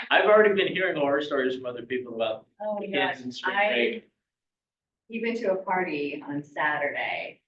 I've already been hearing horror stories from other people about Oh, the yeah. kids in spring break. He went to a party on Saturday.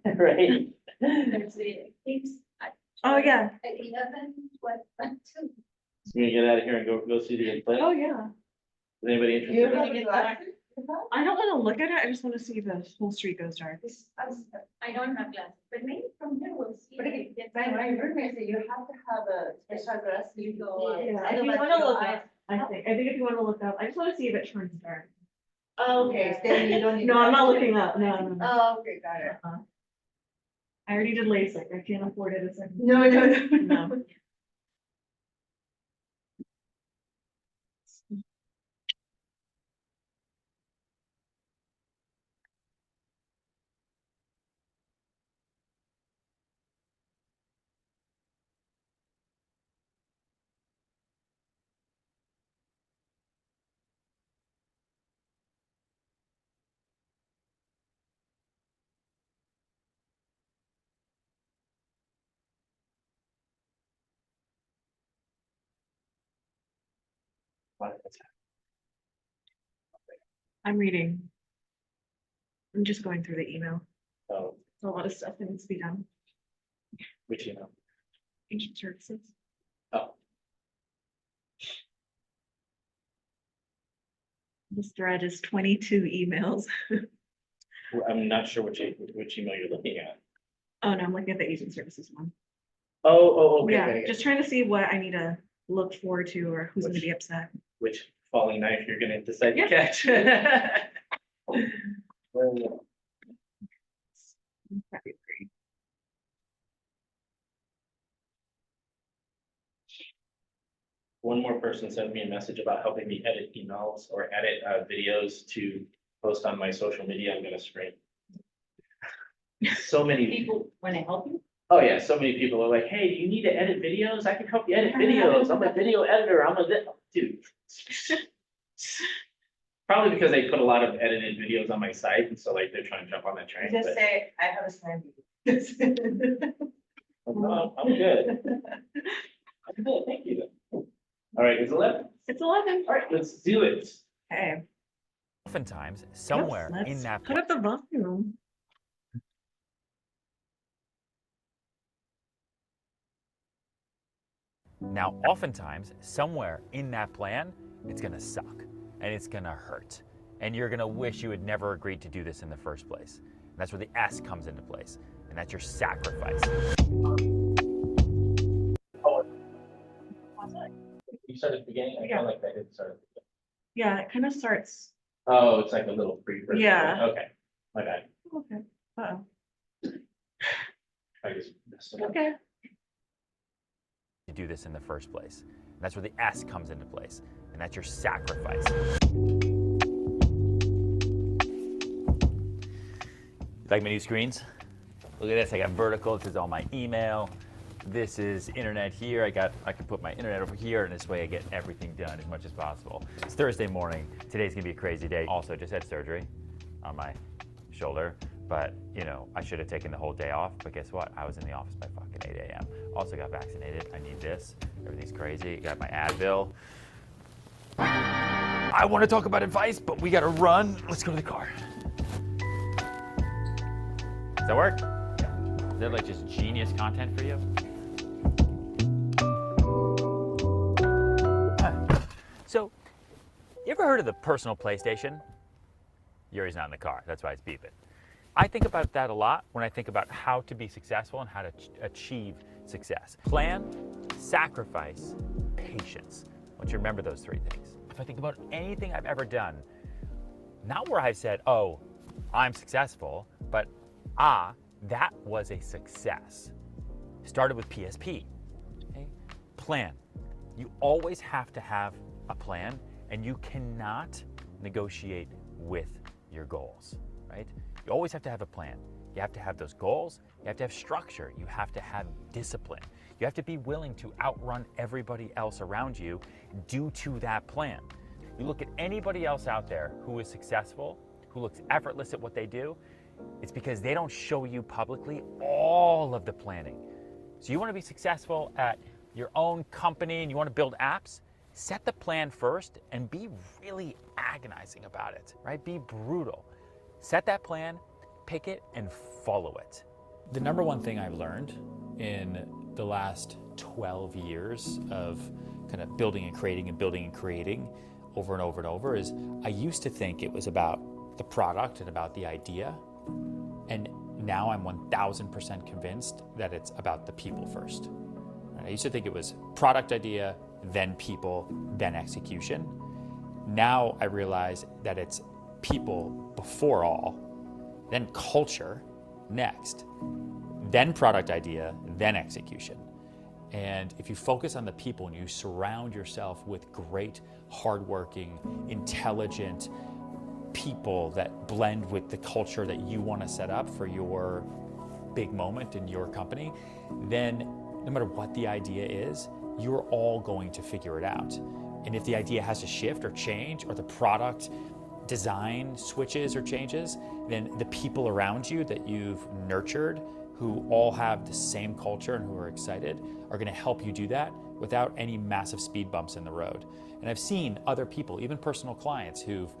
Right. There's the keeps. Oh, yeah. At 11, what, 2? So you gonna get out of here and go see the play? Oh, yeah. Is anybody interested? I don't want to look at it. I just want to see the whole street goes dark. I don't have glasses, but maybe from here we'll see. But my roommate said you have to have a special glass. You go, Yeah, if you want to look up, I think if you want to look up, I just want to see if it turns dark. Oh, okay, then you don't need. No, I'm not looking up. No, no, no. Oh, okay, got it. I already did LASIK. I can't afford it a second. No, no, no. No. I'm reading. I'm just going through the email. Oh, There's a lot of stuff that needs to be done. which, you know, Ancient services. oh, This thread is 22 emails. well, I'm not sure which email you're looking at. Oh, no, I'm looking at the agent services one. Oh, okay, Yeah, okay. just trying to see what I need to look forward to or who's going to be upset. Which falling knife you're gonna decide to Yeah. catch. Well, February. one more person sent me a message about helping me edit emails or edit videos to post on my social media. I'm gonna scream. So many People want to help you? Oh yeah, so many people are like, hey, do you need to edit videos? I can help you edit videos. I'm a video editor. Dude. Probably because they put a lot of edited videos on my site, and so like they're trying to jump on that train. Just but- say, I have a sign. No, I'm good. I'm good, thank you. All right, it's 11. It's 11. All right, let's do it. Okay. Oftentimes, somewhere Let's in that put up the volume. Now, oftentimes, somewhere in that plan, it's going to suck and it's going to hurt. And you're going to wish you had never agreed to do this in the first place. And that's where the S comes into place. And that's your sacrifice. You started at the beginning? I Yeah. feel like I didn't start at the beginning. Yeah, it kind of starts. Oh, it's like a little pre. Yeah. Okay, my bad. Okay. Uh-oh. I just messed it up. Okay. To do this in the first place. And that's where the S comes into place. And that's your sacrifice. Like my new screens? Look at this, I got vertical, this is all my email. This is internet here. I can put my internet over here, and this way I get everything done as much as possible. It's Thursday morning. Today's gonna be a crazy day. Also, just had surgery on my shoulder, but you know, I should have taken the whole day off, but guess what? I was in the office by fucking 8 a.m. Also got vaccinated. I need this. Everything's crazy. Got my Advil. I want to talk about advice, but we gotta run. Let's go to the car. Does that work? Is that like just genius content for you? So, you ever heard of the personal PlayStation? Yuri's not in the car, that's why it's beeping. I think about that a lot when I think about how to be successful and how to achieve success. Plan, sacrifice, patience. I want you to remember those three things. If I think about anything I've ever done, not where I've said, oh, I'm successful, but that was a success. Started with PSP. Okay? Plan. You always have to have a plan, and you cannot negotiate with your goals, right? You always have to have a plan. You have to have those goals. You have to have structure. You have to have discipline. You have to be willing to outrun everybody else around you due to that plan. You look at anybody else out there who is successful, who looks effortless at what they do, it's because they don't show you publicly all of the planning. So you want to be successful at your own company and you want to build apps, set the plan first and be really agonizing about it, right? Be brutal. Set that plan, pick it, and follow it. The number one thing I've learned in the last 12 years of kind of building and creating over and over and over is I used to think it was about the product and about the idea. And now I'm 1000% convinced that it's about the people first. I used to think it was product idea, then people, then execution. Now I realize that it's people before all, then culture next, then product idea, then execution. And if you focus on the people and you surround yourself with great, hardworking, intelligent people that blend with the culture that you want to set up for your big moment in your company, then no matter what the idea is, you're all going to figure it out. And if the idea has to shift or change, or the product design switches or changes, then the people around you that you've nurtured, who all have the same culture and who are excited, are going to help you do that without any massive speed bumps in the road. And I've seen other people, even personal clients, who've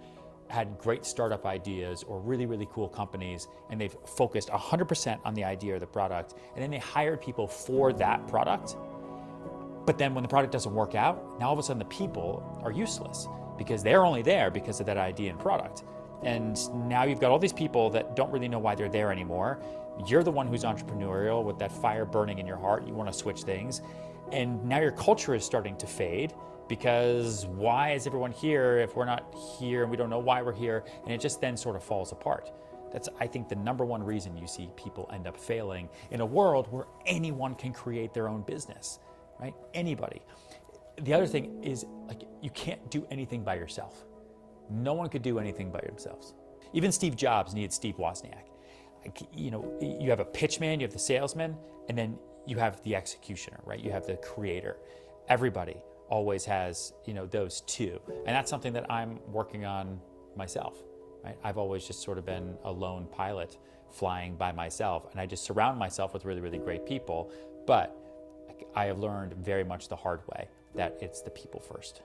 had great startup ideas or really, really cool companies, and they've focused 100% on the idea or the product, and then they hired people for that product. But then when the product doesn't work out, now all of a sudden the people are useless because they're only there because of that idea and product. And now you've got all these people that don't really know why they're there anymore. You're the one who's entrepreneurial with that fire burning in your heart. You want to switch things. And now your culture is starting to fade because why is everyone here if we're not here and we don't know why we're here? And it just then sort of falls apart. That's, I think, the number one reason you see people end up failing in a world where anyone can create their own business, right? Anybody. The other thing is, like, you can't do anything by yourself. No one could do anything by themselves. Even Steve Jobs needed Steve Wozniak. You know, you have a pitchman, you have the salesman, and then you have the executioner, right? You have the creator. Everybody always has, you know, those two. And that's something that I'm working on myself, right? I've always just sort of been a lone pilot flying by myself, and I just surround myself with really, really great people. But I have learned very much the hard way that it's the people first.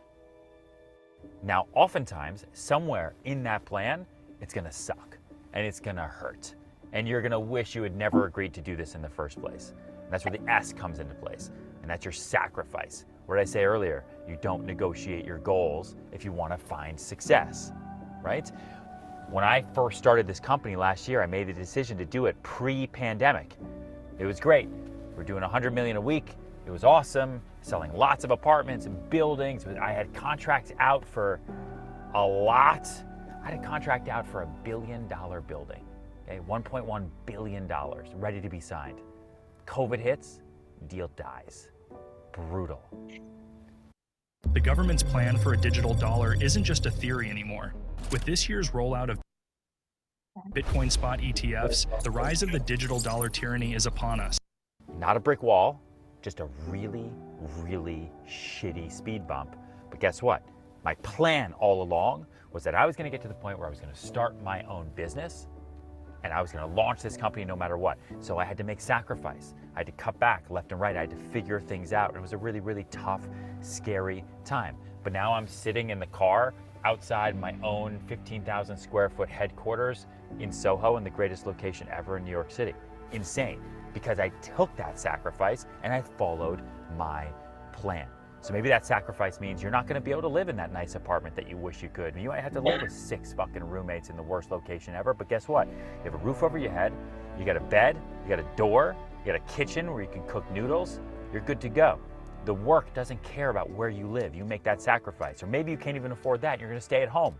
Now, oftentimes, somewhere in that plan, it's gonna suck and it's gonna hurt. And you're gonna wish you had never agreed to do this in the first place. And that's where the S comes into place. And that's your sacrifice. What did I say earlier? You don't negotiate your goals if you wanna find success, right? When I first started this company last year, I made the decision to do it pre-pandemic. It was great. We're doing 100 million a week. It was awesome, selling lots of apartments and buildings. I had contracts out for a lot. I had a contract out for $1 billion building, okay? $1.1 billion, ready to be signed. COVID hits, deal dies. Brutal. The government's plan for a digital dollar isn't just a theory anymore. With this year's rollout of Bitcoin spot ETFs, the rise of the digital dollar tyranny is upon us. Not a brick wall, just a really, really shitty speed bump. But guess what? My plan all along was that I was gonna get to the point where I was gonna start my own business and I was gonna launch this company no matter what. So I had to make sacrifice. I had to cut back left and right. I had to figure things out. It was a really, really tough, scary time. But now I'm sitting in the car outside my own 15,000 square foot headquarters in Soho, in the greatest location ever in New York City. Insane, because I took that sacrifice and I followed my plan. So maybe that sacrifice means you're not gonna be able to live in that nice apartment that you wish you could. You might have to live with 6 fucking roommates in the worst location ever, but guess what? You have a roof over your head, you got a bed, you got a door, you got a kitchen where you can cook noodles, you're good to go. The work doesn't care about where you live. You make that sacrifice. Or maybe you can't even afford that, you're gonna stay at home.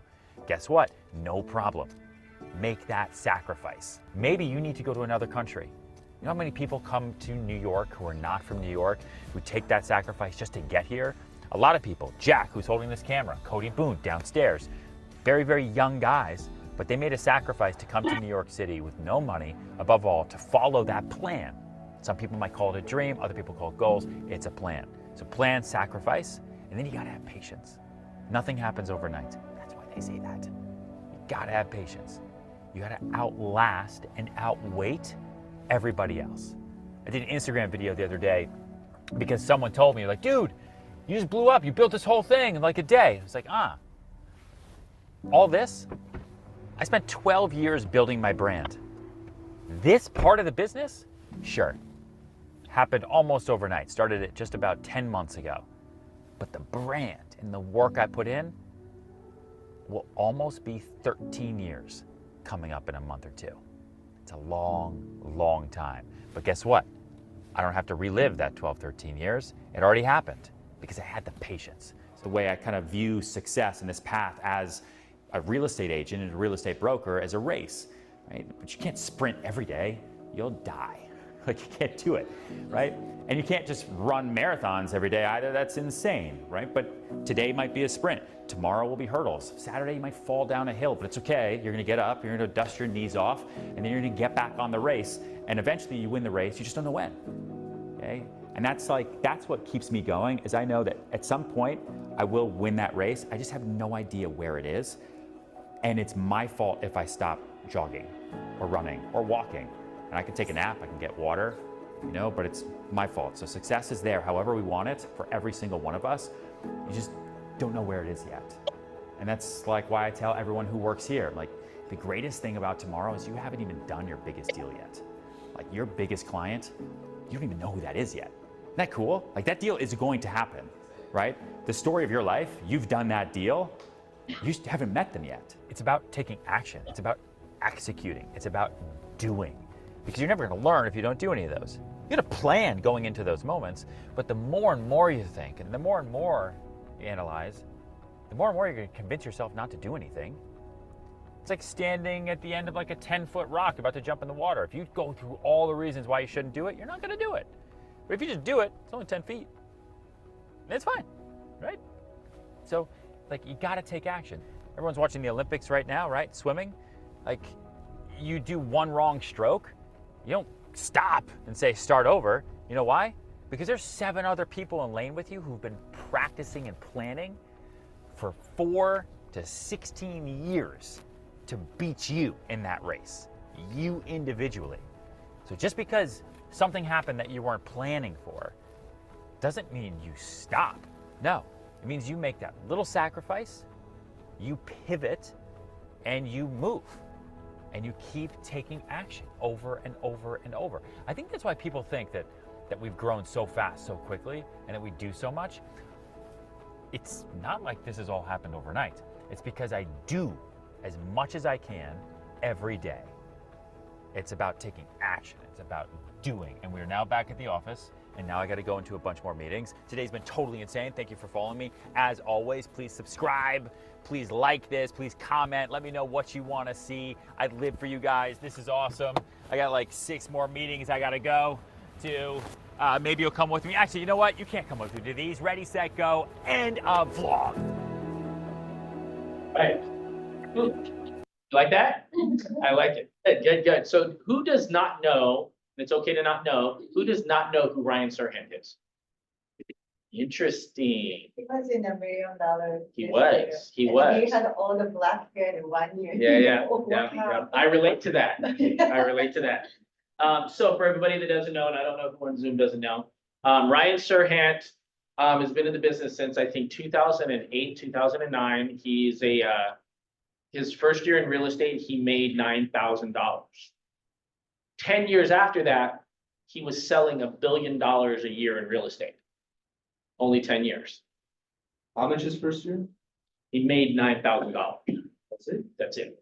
Guess what? No problem. Make that sacrifice. Maybe you need to go to another country. You know how many people come to New York who are not from New York, who take that sacrifice just to get here? A lot of people. Jack, who's holding this camera, Cody Boone downstairs. Very, very young guys, but they made a sacrifice to come to New York City with no money, above all, to follow that plan. Some people might call it a dream, other people call it goals. It's a plan. So plan, sacrifice, and then you gotta have patience. Nothing happens overnight. That's why they say that. You gotta have patience. You gotta outlast and outwait everybody else. I did an Instagram video the other day because someone told me, like, dude, you just blew up. You built this whole thing in like a day. It's like, all this, I spent 12 years building my brand. This part of the business, sure, happened almost overnight. Started it just about 10 months ago. But the brand and the work I put in will almost be 13 years coming up in a month or two. It's a long, long time. But guess what? I don't have to relive that 12, 13 years. It already happened because I had the patience. It's the way I kind of view success in this path as a real estate agent and a real estate broker as a race, right? But you can't sprint every day. You'll die. Like, you can't do it, right? And you can't just run marathons every day either. That's insane, right? But today might be a sprint. Tomorrow will be hurdles. Saturday you might fall down a hill, but it's okay. You're gonna get up, you're gonna dust your knees off, and then you're gonna get back on the race. And eventually you win the race, you just don't know when, okay? And that's what keeps me going, is I know that at some point I will win that race. I just have no idea where it is. And it's my fault if I stop jogging or running or walking. And I can take a nap, I can get water, but it's my fault. So success is there however we want it for every single one of us. You just don't know where it is yet. And that's like why I tell everyone who works here, like, the greatest thing about tomorrow is you haven't even done your biggest deal yet. Like, your biggest client, you don't even know who that is yet. Isn't that cool? Like, that deal is going to happen, right? The story of your life, you've done that deal, you just haven't met them yet. It's about taking action. It's about executing. It's about doing. Because you're never gonna learn if you don't do any of those. You got a plan going into those moments, but the more and more you think, and the more and more you analyze, the more and more you're gonna convince yourself not to do anything. It's like standing at the end of like a 10-foot rock about to jump in the water. If you go through all the reasons why you shouldn't do it, you're not gonna do it. But if you just do it, it's only 10 feet. And it's fine, right? So, like, you gotta take action. Everyone's watching the Olympics right now, right? Swimming. Like, you do one wrong stroke, you don't stop and say start over. You know why? Because there's 7 other people in lane with you who've been practicing and planning for 4 to 16 years to beat you in that race, you individually. So just because something happened that you weren't planning for doesn't mean you stop. No, it means you make that little sacrifice, you pivot, and you move. And you keep taking action over and over and over. I think that's why people think that we've grown so fast, so quickly, and that we do so much. It's not like this has all happened overnight. It's because I do as much as I can every day. It's about taking action. It's about doing. And we're now back at the office, and now I got to go into a bunch more meetings. Today's been totally insane. Thank you for following me. As always, please subscribe. Please like this. Please comment. Let me know what you want to see. I live for you guys. This is awesome. I got like 6 more meetings I got to go to. Maybe you'll come with me. Actually, you know what? You can't come with me to these. Ready, set, go. End of vlog. Right. You like that? I like it. Good, good, good. So who does not know it's okay to not know. Who does not know who Ryan Serhant is? Interesting. He was in $1 million. He was. He And was. He had all the black hair in 1 year. Yeah. Oh, Yeah. wow. I relate to that. I relate to that. So for everybody that doesn't know, and I don't know who on Zoom doesn't know, Ryan Serhant has been in the business since I think 2008, 2009. He's his first year in real estate, he made $9,000. 10 years after that, he was selling $1 billion a year in real estate. Only 10 years. How much is first year? He made $9,000. That's it. That's it.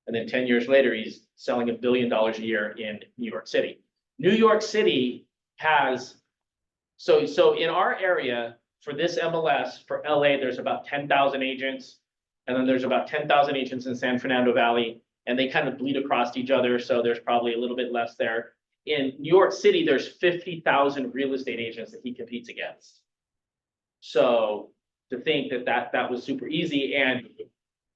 And then 10 years later, he's selling $1 billion a year in New York City. New York City has, so in our area, for this MLS, for LA, there's about 10,000 agents. And then there's about 10,000 agents in San Fernando Valley, and they kind of bleed across each other. So there's probably a little bit less there. In New York City, there's 50,000 real estate agents that he competes against. So to think that was super easy. And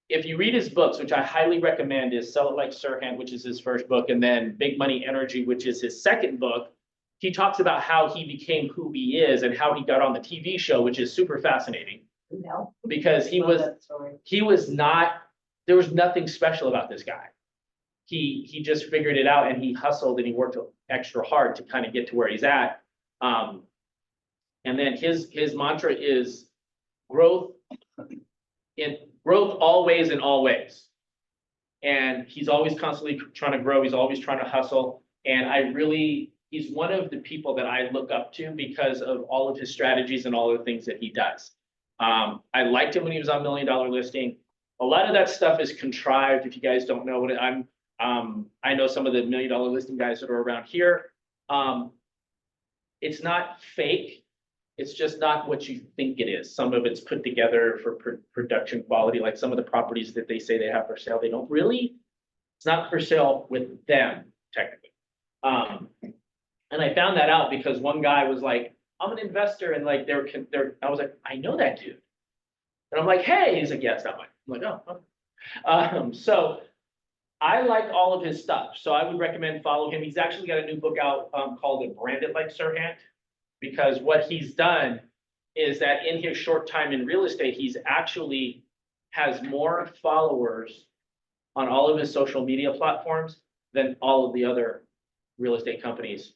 if you read his books, which I highly recommend, is Sell It Like Serhant, which is his first book, and then Big Money Energy, which is his second book, he talks about how he became who he is and how he got on the TV show, which is super fascinating. No. Because he was not, there was nothing special about this guy. He just figured it out, and he hustled and he worked extra hard to kind of get to where he's at. And then his mantra is growth always in all ways. And he's always constantly trying to grow. He's always trying to hustle. And he's one of the people that I look up to because of all of his strategies and all the things that he does. I liked him when he was on $1 Million Listing. A lot of that stuff is contrived. If you guys don't know what I know some of the $1 Million Listing guys that are around here. It's not fake. It's just not what you think it is. Some of it's put together for production quality, like some of the properties that they say they have for sale, they don't really. It's not for sale with them, technically. And I found that out because one guy was like, I'm an investor, and like I was like, I know that dude. And I'm like, hey, he's like, yeah, it's not mine. I'm like, oh, okay. So I like all of his stuff. So I would recommend follow him. He's actually got a new book out called Brand It Like Serhant, because what he's done is that in his short time in real estate, he's actually has more followers on all of his social media platforms than all of the other real estate companies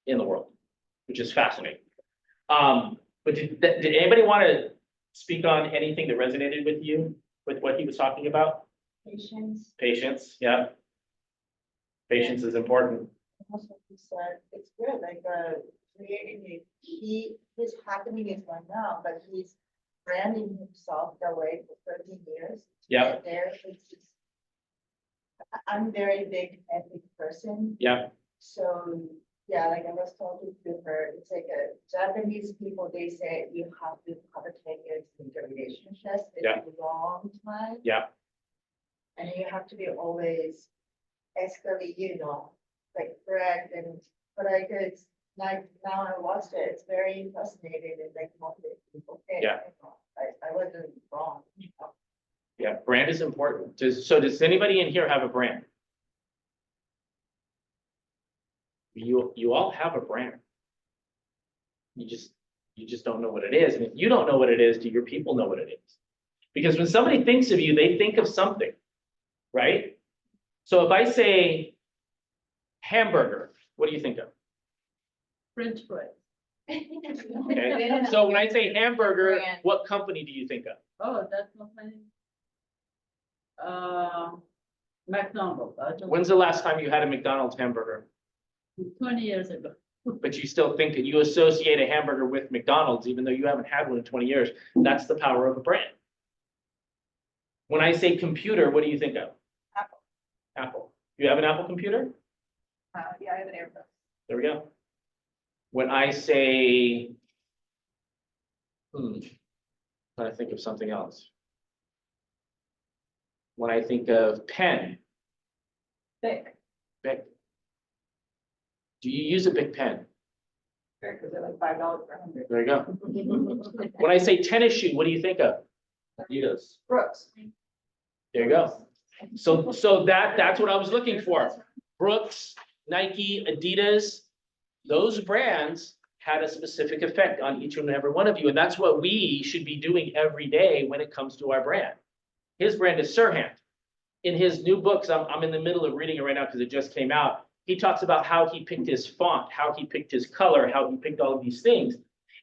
in the world, which is fascinating. But did anybody want to speak on anything that resonated with you with what he was talking about? Patience. Patience, yeah. Patience is important. Also, he said, it's good, like, creating his happening is one now, but he's branding himself that way for 13 years. Yeah. I'm very big ethic person. Yeah. So, yeah, like I was talking to her, it's like Japanese people, they say you have to have a 10 years in the relationship. It's Yeah. a long time. Yeah. And you have to be always escalate, like correct, and but like it's like now I watched it, it's very fascinating and like motivate people. Okay, Yeah. I wasn't wrong. Yeah, brand is important. Does anybody in here have a brand? You all have a brand. You just don't know what it is. And if you don't know what it is, do your people know what it is? Because when somebody thinks of you, they think of something, right? So if I say hamburger, what do you think of? French fries. Okay. So when I say hamburger, Brand. what company do you think of? Oh, that's not funny. McDonald's. I don't- When's the last time you had a McDonald's hamburger? 20 years ago. But you still think that you associate a hamburger with McDonald's, even though you haven't had one in 20 years. That's the power of a brand. When I say computer, what do you think of? Apple. Apple. You have an Apple computer? Yeah, I have an Airbus. There we go. When I say, trying to think of something else. When I think of pen, Thick. Bic. Do you use a Bic pen? Because they're like $5 per 100. There you go. When I say tennis shoe, what do you think of? Adidas. Brooks. There you go. So that's what I was looking for. Brooks, Nike, Adidas, those brands had a specific effect on each and every one of you. And that's what we should be doing every day when it comes to our brand. His brand is Sirhan. In his new books, I'm in the middle of reading it right now because it just came out. He talks about how he picked his font, how he picked his color, how he picked all of these things.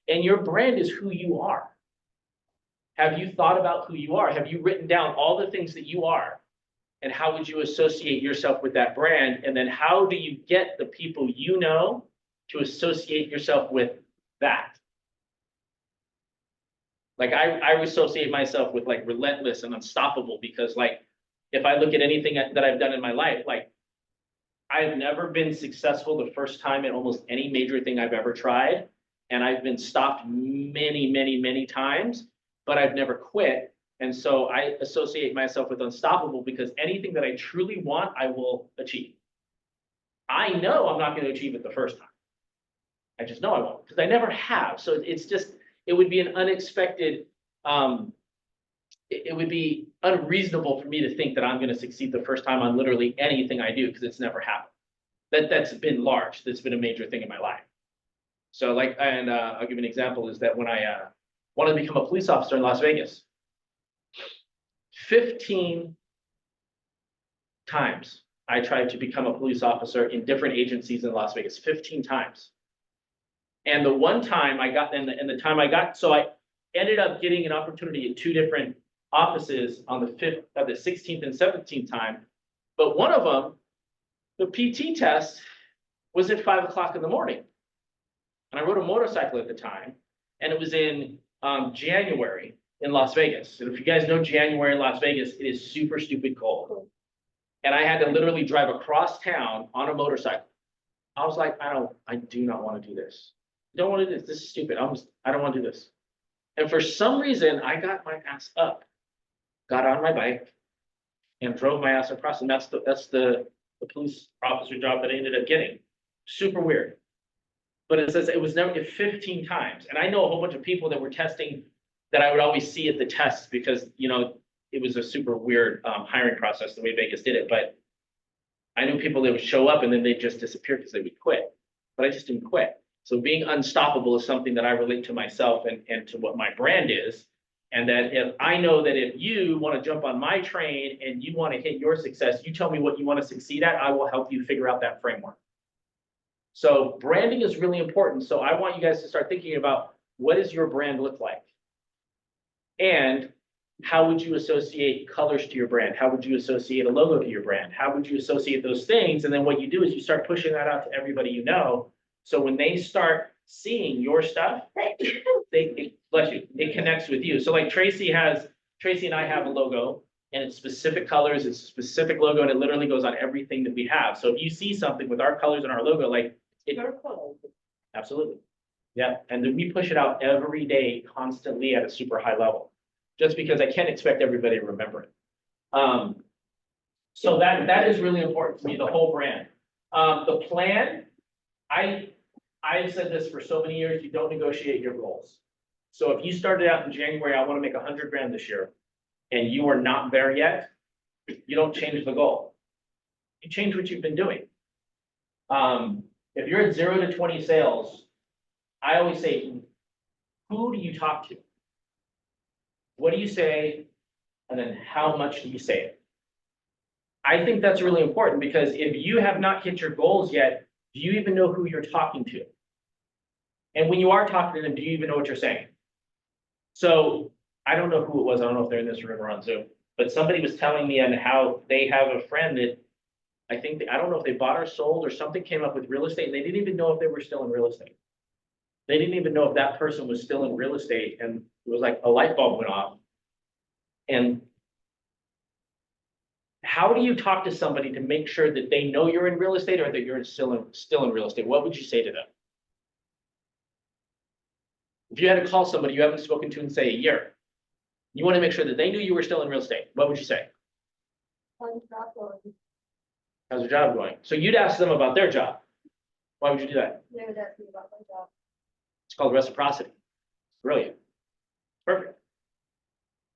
And your brand is who you are. Have you thought about who you are? Have you written down all the things that you are? And how would you associate yourself with that brand? And then how do you get the people you know to associate yourself with that? Like I associate myself with like relentless and unstoppable because like, if I look at anything that I've done in my life, like I've never been successful the first time in almost any major thing I've ever tried. And I've been stopped many, many, many times, but I've never quit. And so I associate myself with unstoppable because anything that I truly want, I will achieve. I know I'm not going to achieve it the first time. I just know I won't because I never have. So it's just, it would be an unexpected, it would be unreasonable for me to think that I'm going to succeed the first time on literally anything I do because it's never happened. That's been large. That's been a major thing in my life. So like, and I'll give you an example is that when I wanted to become a police officer in Las Vegas, 15 times I tried to become a police officer in different agencies in Las Vegas, 15 times. And the one time I got, and the time I got, so I ended up getting an opportunity at 2 different offices on the 16th and 17th time. But one of them, the PT test was at 5 o'clock in the morning. And I rode a motorcycle at the time, and it was in January in Las Vegas. And if you guys know January in Las Vegas, it is super stupid cold. And I had to literally drive across town on a motorcycle. I was like, I do not want to do this. I don't want to do this. This is stupid. I don't want to do this. And for some reason, I got my ass up, got on my bike, and drove my ass across. And that's the police officer job that I ended up getting. Super weird. But it says it was never 15 times. And I know a whole bunch of people that were testing that I would always see at the tests because, you know, it was a super weird hiring process the way Vegas did it. But I knew people that would show up and then they'd just disappear because they would quit. But I just didn't quit. So being unstoppable is something that I relate to myself and to what my brand is. And that if I know that if you want to jump on my train and you want to hit your success, you tell me what you want to succeed at, I will help you figure out that framework. So branding is really important. So I want you guys to start thinking about what does your brand look like? And how would you associate colors to your brand? How would you associate a logo to your brand? How would you associate those things? And then what you do is you start pushing that out to everybody you know. So when they start seeing your stuff, it connects with you. So like Tracy and I have a logo and it's specific colors, it's a specific logo, and it literally goes on everything that we have. So if you see something with our colors and our logo, like it, absolutely. Yeah, and then we push it out every day, constantly at a super high level, just because I can't expect everybody to remember it. So that is really important to me, the whole brand. The plan, I've said this for so many years, you don't negotiate your goals. So if you started out in January, I want to make 100 grand this year, and you are not there yet, you don't change the goal. You change what you've been doing. If you're at 0 to 20 sales, I always say, who do you talk to? What do you say? And then how much do you say it? I think that's really important because if you have not hit your goals yet, do you even know who you're talking to? And when you are talking to them, do you even know what you're saying? So I don't know who it was. I don't know if they're in this room or on Zoom, but somebody was telling me on how they have a friend that I don't know if they bought or sold or something came up with real estate. And they didn't even know if they were still in real estate. They didn't even know if that person was still in real estate. And it was like a light bulb went off. And how do you talk to somebody to make sure that they know you're in real estate or that you're still in real estate? What would you say to them? If you had to call somebody you haven't spoken to in, say, a year, you want to make sure that they knew you were still in real estate. What would you say? How's your job going? So you'd ask them about their job. Why would you do that? They would ask me about my job. It's called reciprocity. Brilliant. Perfect.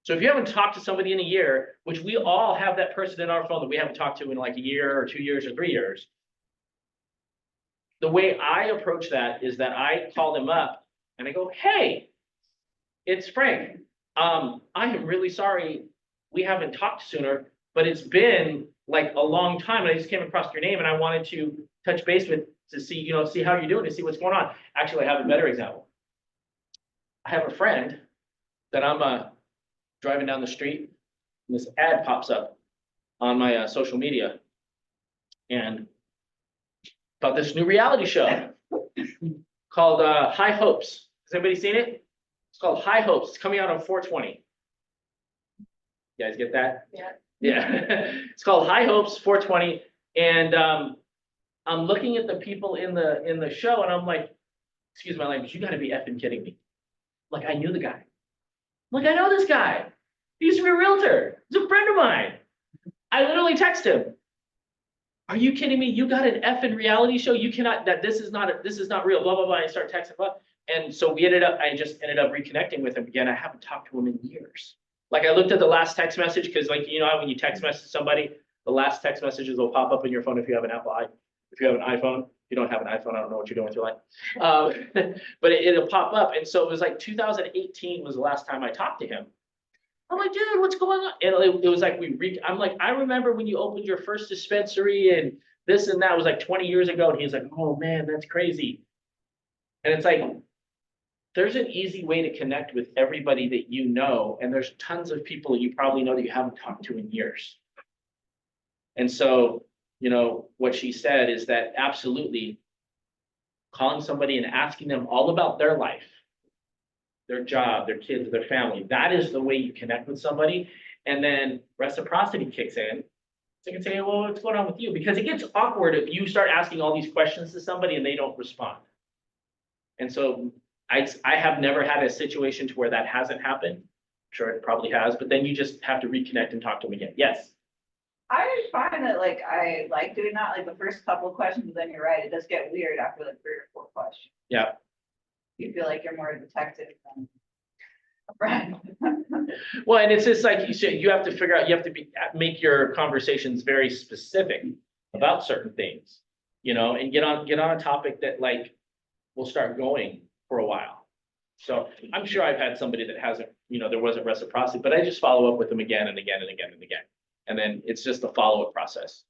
So if you haven't talked to somebody in a year, which we all have that person in our phone that we haven't talked to in like a year or 2 years or 3 years, the way I approach that is that I call them up and I go, hey, it's Frank. I am really sorry we haven't talked sooner, but it's been like a long time and I just came across your name and I wanted to touch base with to see, see how you're doing, to see what's going on. Actually, I have a better example. I have a friend that I'm driving down the street and this ad pops up on my social media and about this new reality show called High Hopes. Has anybody seen it? It's called High Hopes. It's coming out on 4/20. You guys get that? Yeah. Yeah. It's called High Hopes 4/20. And I'm looking at the people in the show and I'm like, excuse my language, you gotta be effing kidding me. Like I knew the guy. Like I know this guy. He used to be a realtor. He's a friend of mine. I literally text him. Are you kidding me? You got an effing reality show? You cannot, this is not real, blah, blah, blah. I start texting, blah. And so I just ended up reconnecting with him again. I haven't talked to him in years. Like I looked at the last text message because like, how when you text message somebody, the last text messages will pop up in your phone if you have an if you have an iPhone. If you don't have an iPhone, I don't know what you're doing with your life. But it'll pop up. And so it was like 2018 was the last time I talked to him. I'm like, dude, what's going on? And it was like, I'm like, I remember when you opened your first dispensary and this and that. It was like 20 years ago. And he's like, oh man, that's crazy. And it's like, there's an easy way to connect with everybody that you know. And there's tons of people that you probably know that you haven't talked to in years. And so, what she said is that absolutely calling somebody and asking them all about their life, their job, their kids, their family. That is the way you connect with somebody. And then reciprocity kicks in. So you can say, well, what's going on with you? Because it gets awkward if you start asking all these questions to somebody and they don't respond. And so I have never had a situation to where that hasn't happened. I'm sure it probably has, but then you just have to reconnect and talk to them again. Yes. I find that like I like doing that, like the first couple of questions, then you're right, it does get weird after like 3 or 4 questions. Yeah. You feel like you're more a detective than a friend. Well, and it's just like you said, you have to figure out, you have to make your conversations very specific about certain things, and get on a topic that like will start going for a while. So I'm sure I've had somebody that hasn't, there wasn't reciprocity, but I just follow up with them again and again and again and again. And then it's just a follow-up process.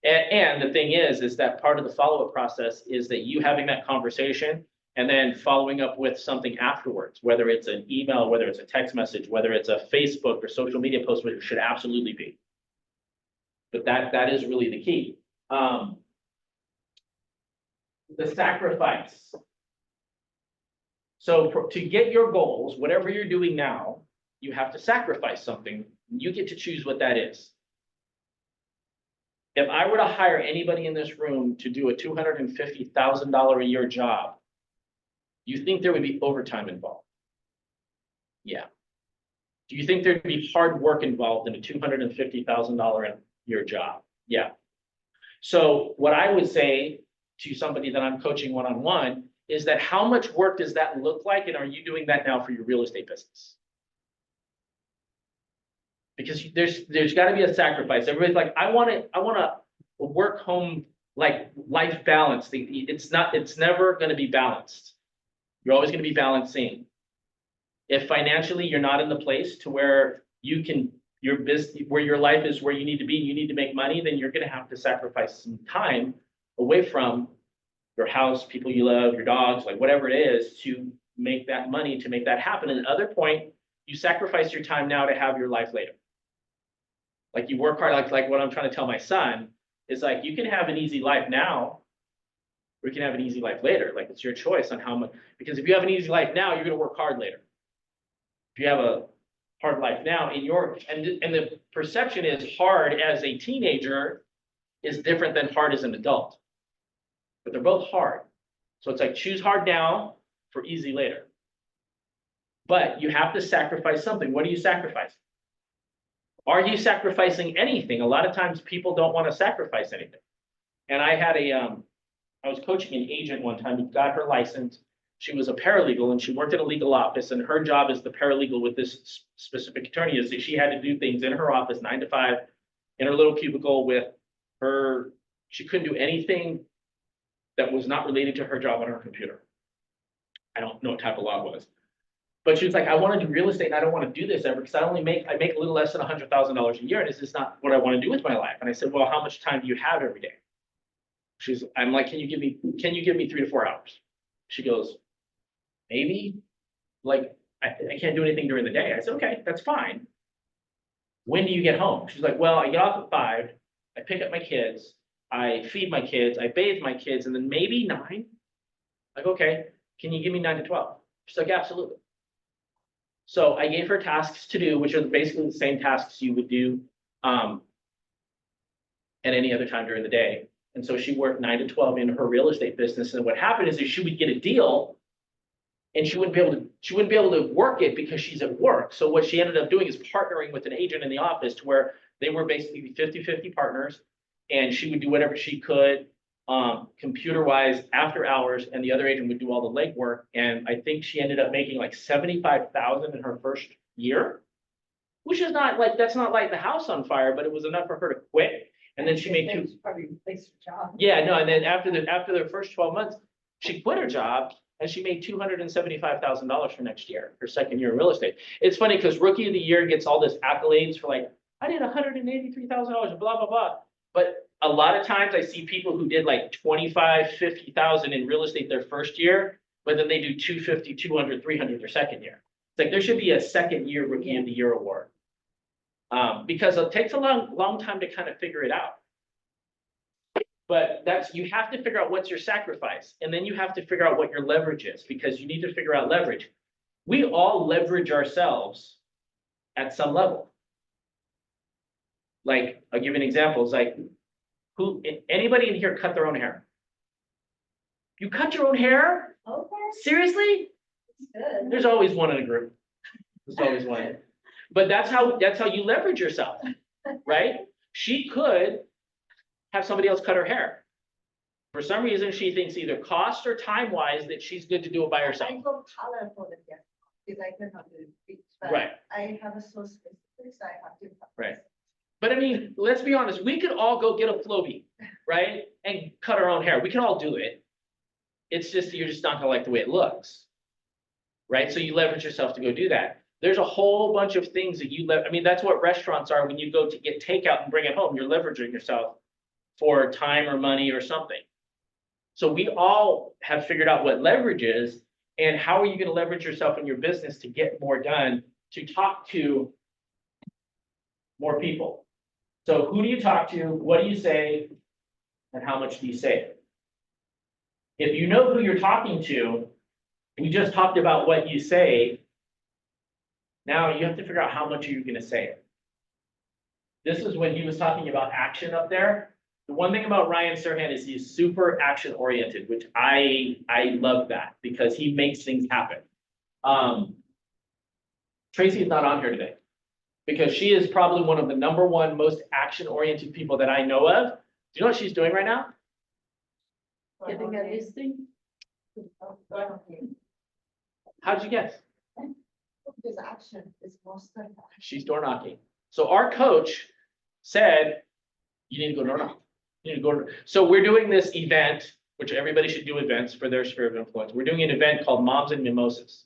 And the thing is that part of the follow-up process is that you having that conversation and then following up with something afterwards, whether it's an email, whether it's a text message, whether it's a Facebook or social media post, which should absolutely be. But that is really the key. The sacrifice. So to get your goals, whatever you're doing now, you have to sacrifice something. You get to choose what that is. If I were to hire anybody in this room to do a $250,000 a year job, you think there would be overtime involved? Yeah. Do you think there'd be hard work involved in a $250,000 a year job? Yeah. So what I would say to somebody that I'm coaching one-on-one is that how much work does that look like? And are you doing that now for your real estate business? Because there's got to be a sacrifice. Everybody's like, I want to work home like life balance. It's never going to be balanced. You're always going to be balancing. If financially you're not in the place to where you can where your life is where you need to be, you need to make money, then you're going to have to sacrifice some time away from your house, people you love, your dogs, like whatever it is, to make that money, to make that happen. And at the other point, you sacrifice your time now to have your life later. Like you work hard, like what I'm trying to tell my son is like, you can have an easy life now, or you can have an easy life later. Like it's your choice on how much, because if you have an easy life now, you're going to work hard later. If you have a hard life now and the perception is hard as a teenager is different than hard as an adult, but they're both hard. So it's like choose hard now for easy later. But you have to sacrifice something. What do you sacrifice? Are you sacrificing anything? A lot of times people don't want to sacrifice anything. And I had I was coaching an agent one time who got her license. She was a paralegal and she worked in a legal office, and her job as the paralegal with this specific attorney is that she had to do things in her office 9 to 5 in her little cubicle with her. She couldn't do anything that was not related to her job on her computer. I don't know what type of law it was. But she was like, I want to do real estate and I don't want to do this ever because I make a little less than $100,000 a year and this is not what I want to do with my life. And I said, well, how much time do you have every day? I'm like, can you give me 3 to 4 hours? She goes, maybe, like, I can't do anything during the day. I said, okay, that's fine. When do you get home? She's like, well, I get off at 5, I pick up my kids, I feed my kids, I bathe my kids, and then maybe 9. Like, okay, can you give me 9 to 12? She's like, absolutely. So I gave her tasks to do, which are basically the same tasks you would do at any other time during the day. And so she worked 9 to 12 in her real estate business. And what happened is she would get a deal and she wouldn't be able to work it because she's at work. So what she ended up doing is partnering with an agent in the office to where they were basically 50-50 partners, and she would do whatever she could computer-wise after hours, and the other agent would do all the legwork. And I think she ended up making like $75,000 in her first year, which is not like, that's not lighting the house on fire, but it was enough for her to quit. And then she made two. Probably replace your job. Yeah, no, and then after the first 12 months, she quit her job and she made $275,000 for next year, her second year in real estate. It's funny because Rookie of the Year gets all this accolades for like, I did $183,000 and blah, blah, blah. But a lot of times I see people who did like 25, 50,000 in real estate their first year, but then they do 250, 200, 300 their second year. It's like there should be a second year Rookie of the Year award. Because it takes a long time to kind of figure it out. But you have to figure out what's your sacrifice, and then you have to figure out what your leverage is, because you need to figure out leverage. We all leverage ourselves at some level. Like, I'll give you an example. It's like, anybody in here cut their own hair? You cut your own hair? Okay, Seriously? it's good. There's always one in a group. There's always one. But that's how you leverage yourself, right? She could have somebody else cut her hair. For some reason, she thinks either cost or time-wise that she's good to do it by herself. I go color for the hair, because I cannot do it. But Right. I have a so specific, so I have to. Right. But I mean, let's be honest, we could all go get a Flowbee, right? And cut our own hair. We can all do it. It's just, you're just not gonna like the way it looks. Right? So you leverage yourself to go do that. There's a whole bunch of things that I mean, that's what restaurants are when you go to get takeout and bring it home. You're leveraging yourself for time or money or something. So we all have figured out what leverage is, and how are you gonna leverage yourself in your business to get more done, to talk to more people. So who do you talk to? What do you say? And how much do you say? If you know who you're talking to, we just talked about what you say. Now you have to figure out how much are you going to say it. This is when he was talking about action up there. The one thing about Ryan Serhant is he's super action oriented, which I love that because he makes things happen. Tracy is not on here today, because she is probably one of the #1 most action-oriented people that I know of. Do you know what she's doing right now? Getting a listing. How'd you guess? Because action is most of that. She's door knocking. So our coach said, you need to go door knock. You need to go. So we're doing this event, which everybody should do events for their sphere of influence. We're doing an event called Moms and Mimosas.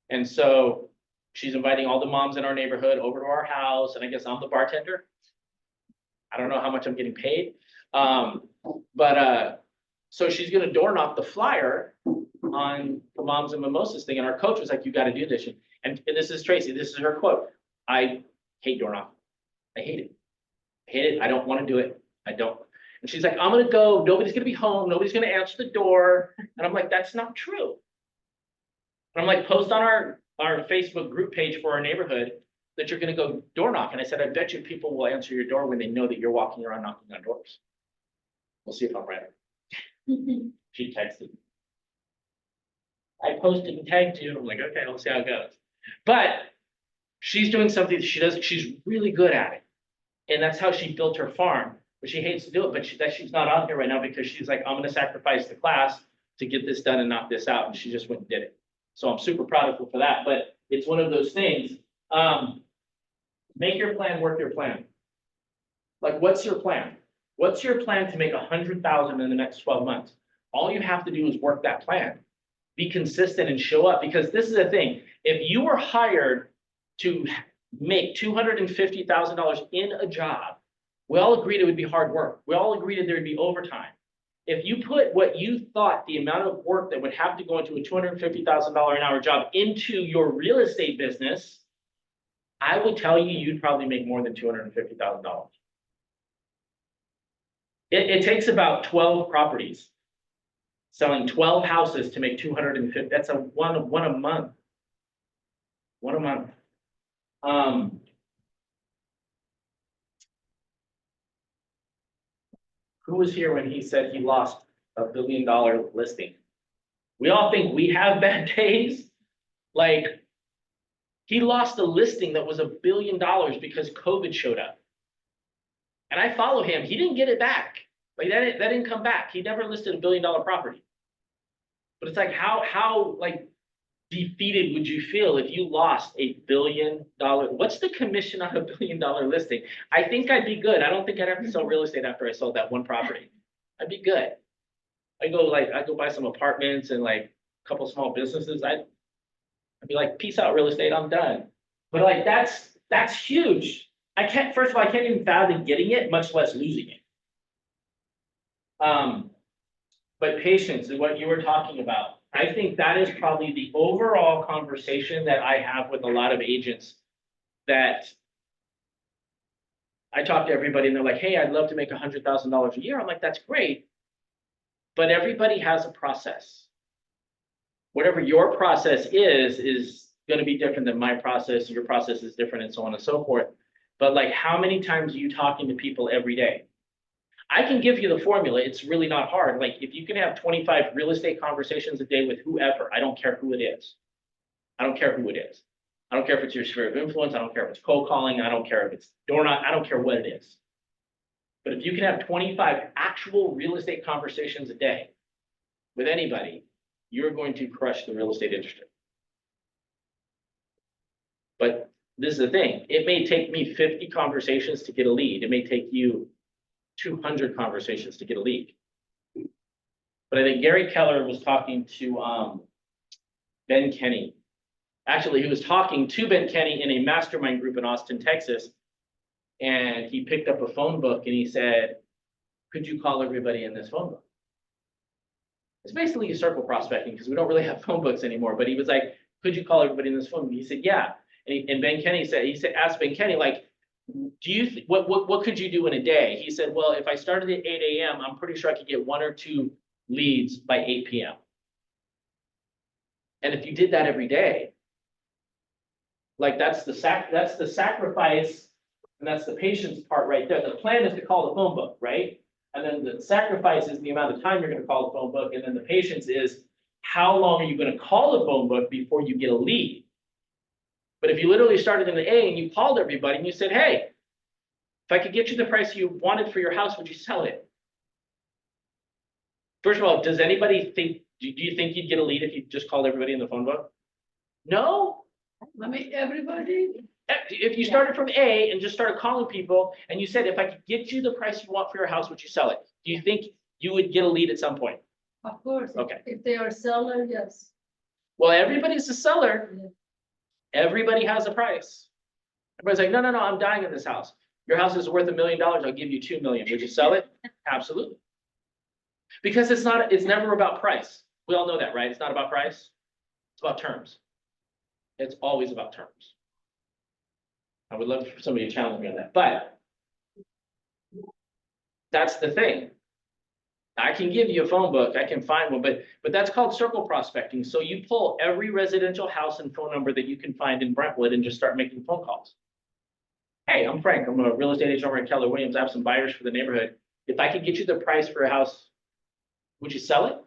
And so she's inviting all the moms in our neighborhood over to our house, and I guess I'm the bartender. I don't know how much I'm getting paid. So she's gonna door knock the flyer on the Moms and Mimosas thing, and our coach was like, you gotta do this. And this is Tracy, this is her quote. I hate door knocking. I hate it. I hate it. I don't wanna do it. I don't. And she's like, I'm gonna go, nobody's gonna be home, nobody's gonna answer the door. And I'm like, that's not true. And I'm like, post on our Facebook group page for our neighborhood that you're gonna go door knock. And I said, I bet you people will answer your door when they know that you're walking around knocking on doors. We'll see if I'm right. She texted. I posted and tagged you. I'm like, okay, we'll see how it goes. But she's doing something that she does. She's really good at it. And that's how she built her farm. But she hates to do it. But she's not on here right now because she's like, I'm gonna sacrifice the class to get this done and knock this out. And she just went and did it. So I'm super proud of her for that. But it's one of those things. Make your plan work your plan. Like, what's your plan? What's your plan to make $100,000 in the next 12 months? All you have to do is work that plan. Be consistent and show up, because this is the thing. If you were hired to make $250,000 in a job, we all agreed it would be hard work. We all agreed that there would be overtime. If you put what you thought the amount of work that would have to go into a $250,000 an hour job into your real estate business, I would tell you, you'd probably make more than $250,000. It takes about 12 properties, selling 12 houses to make 250. That's one a month. One a month. Who was here when he said he lost $1 billion listing? We all think we have bad days. Like, he lost a listing that was $1 billion because COVID showed up. And I follow him. He didn't get it back. Like, that didn't come back. He never listed $1 billion property. But it's like, how like defeated would you feel if you lost $1 billion? What's the commission on $1 billion listing? I think I'd be good. I don't think I'd have to sell real estate after I sold that one property. I'd be good. I go buy some apartments and like a couple small businesses. I'd be like, peace out, real estate, I'm done. But like, that's huge. First of all, I can't even fathom getting it, much less losing it. But patience is what you were talking about. I think that is probably the overall conversation that I have with a lot of agents, that I talk to everybody and they're like, hey, I'd love to make $100,000 a year. I'm like, that's great. But everybody has a process. Whatever your process is going to be different than my process. Your process is different, and so on and so forth. But like, how many times are you talking to people every day? I can give you the formula. It's really not hard. Like, if you can have 25 real estate conversations a day with whoever, I don't care who it is. I don't care who it is. I don't care if it's your sphere of influence. I don't care if it's cold calling. I don't care if it's door knock. I don't care what it is. But if you can have 25 actual real estate conversations a day with anybody, you're going to crush the real estate industry. But this is the thing. It may take me 50 conversations to get a lead. It may take you 200 conversations to get a lead. But I think Gary Keller was talking to Ben Kenny. Actually, he was talking to Ben Kenny in a mastermind group in Austin, Texas. And he picked up a phone book and he said, could you call everybody in this phone book? It's basically a circle prospecting, because we don't really have phone books anymore. But he was like, could you call everybody in this phone book? He said, yeah. And Ben Kenny asked Ben Kenny, like, do you what could you do in a day? He said, well, if I started at 8 a.m., I'm pretty sure I could get 1 or 2 leads by 8 p.m. And if you did that every day, like, that's the sacrifice, and that's the patience part right there. The plan is to call the phone book, right? And then the sacrifice is the amount of time you're going to call the phone book, and then the patience is how long are you going to call the phone book before you get a lead. But if you literally started in the A and you called everybody and you said, hey, if I could get you the price you wanted for your house, would you sell it? First of all, does anybody think, do you think you'd get a lead if you just called everybody in the phone book? No. I mean, everybody. If you started from A and just started calling people and you said, if I could get you the price you want for your house, would you sell it? Do you think you would get a lead at some point? Of course. Okay. If they are seller, yes. Well, everybody's a seller. Yeah. Everybody has a price. Everybody's like, no, I'm dying in this house. Your house is worth $1 million. I'll give you 2 million. Would you sell it? Absolutely. Because it's never about price. We all know that, right? It's not about price. It's about terms. It's always about terms. I would love for somebody to challenge me on that, but that's the thing. I can give you a phone book, I can find one, but that's called circle prospecting. So you pull every residential house and phone number that you can find in Brentwood and just start making phone calls. Hey, I'm Frank. I'm a real estate agent over at Keller Williams. I have some buyers for the neighborhood. If I could get you the price for a house, would you sell it?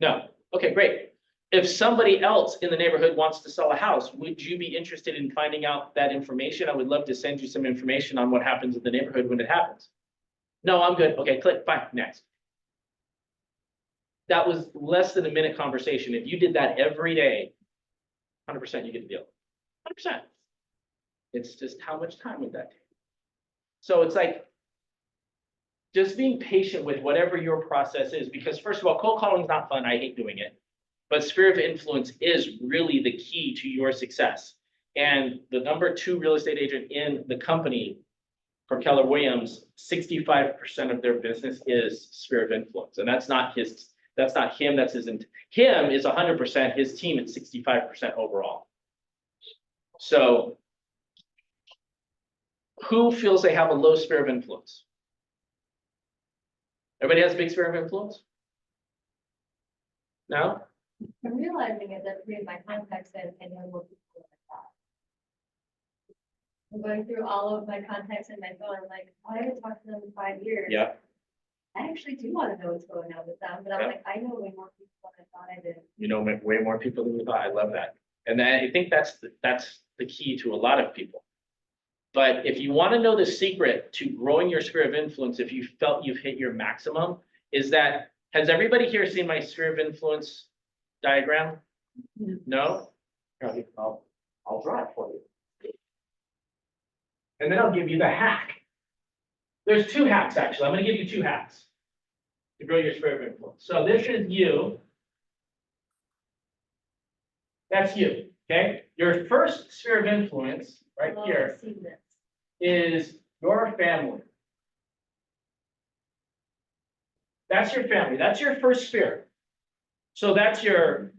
No. Okay, great. If somebody else in the neighborhood wants to sell a house, would you be interested in finding out that information? I would love to send you some information on what happens in the neighborhood when it happens. No, I'm good. Okay, click, bye, next. That was less than a minute conversation. If you did that every day, 100% you get the deal. 100%. It's just how much time would that take? So it's like, just being patient with whatever your process is, because first of all, cold calling is not fun. I hate doing it. But sphere of influence is really the key to your success. And the number 2 real estate agent in the company for Keller Williams, 65% of their business is sphere of influence. And that's not him, that's him is 100%, his team is 65% overall. So who feels they have a low sphere of influence? Everybody has a big sphere of influence? No? I'm realizing it that read my contacts and know more people than I thought. I'm going through all of my contacts in my phone, I'm like, oh, I haven't talked to them in 5 years. Yeah. I actually do want to know what's going on with them, but I'm Yeah. like, I know way more people than I thought I did. You know way more people than you thought. I love that. And I think that's the key to a lot of people. But if you want to know the secret to growing your sphere of influence, if you felt you've hit your maximum, is that, has everybody here seen my sphere of influence diagram? No? Okay, I'll draw it for you. And then I'll give you the hack. There's 2 hacks, actually. I'm going to give you 2 hacks to grow your sphere of influence. So this is you. That's you, okay? Your first sphere of influence, right Oh, here, I've seen this. is your family. That's your family. That's your first sphere. So that's your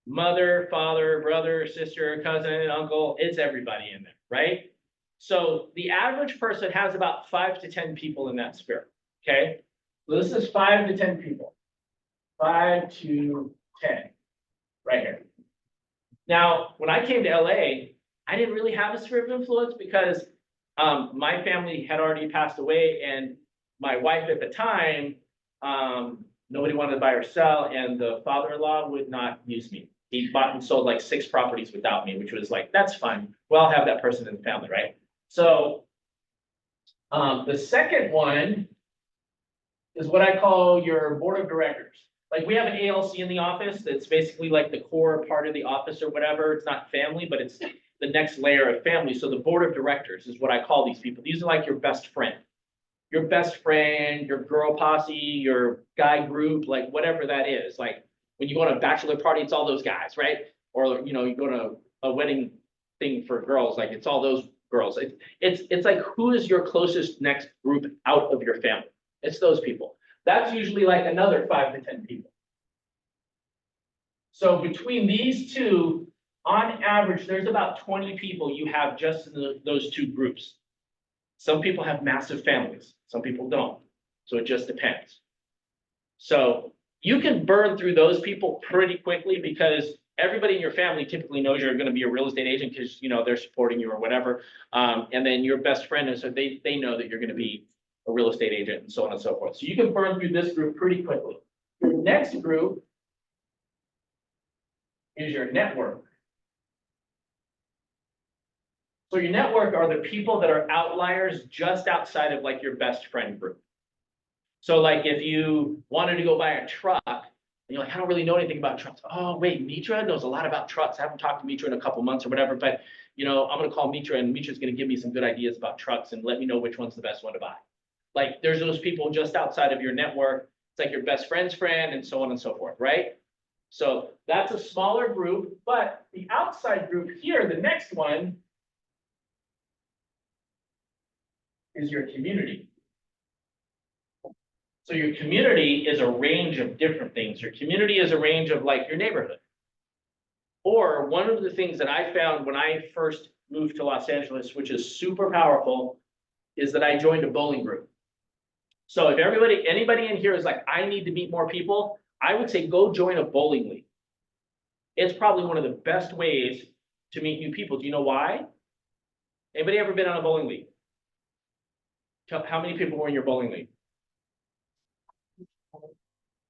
mother, father, brother, sister, cousin, uncle. It's everybody in there, right? So the average person has about 5 to 10 people in that sphere, okay? So this is 5 to 10 people. 5 to 10, right here. Now, when I came to LA, I didn't really have a sphere of influence because my family had already passed away, and my wife at the time, nobody wanted to buy or sell, and the father-in-law would not use me. He bought and sold like 6 properties without me, which was like, that's fine. We'll have that person in the family, right? So the second one is what I call your board of directors. Like we have an ALC in the office that's basically like the core part of the office or whatever. It's not family, but it's the next layer of family. So the board of directors is what I call these people. These are like your best friend. Your best friend, your girl posse, your guy group, like whatever that is. Like when you go to a bachelor party, it's all those guys, right? Or, you know, you go to a wedding thing for girls, like it's all those girls. It's like, who is your closest next group out of your family? It's those people. That's usually like another 5 to 10 people. So between these two, on average, there's about 20 people you have just in those 2 groups. Some people have massive families, some people don't. So it just depends. So you can burn through those people pretty quickly because everybody in your family typically knows you're going to be a real estate agent because, you know, they're supporting you or whatever. And then your best friend, and so they know that you're going to be a real estate agent and so on and so forth. So you can burn through this group pretty quickly. Your next group is your network. So your network are the people that are outliers just outside of like your best friend group. So like if you wanted to go buy a truck, and you're like, I don't really know anything about trucks. Oh, wait, Mitra knows a lot about trucks. I haven't talked to Mitra in a couple months or whatever, but you know, I'm gonna call Mitra and Mitra's gonna give me some good ideas about trucks and let me know which one's the best one to buy. Like there's those people just outside of your network. It's like your best friend's friend and so on and so forth, right? So that's a smaller group, but the outside group here, the next one, is your community. So your community is a range of different things. Your community is a range of like your neighborhood. Or one of the things that I found when I first moved to Los Angeles, which is super powerful, is that I joined a bowling group. So if anybody in here is like, I need to meet more people, I would say go join a bowling league. It's probably one of the best ways to meet new people. Do you know why? Anybody ever been on a bowling league? How many people were in your bowling league?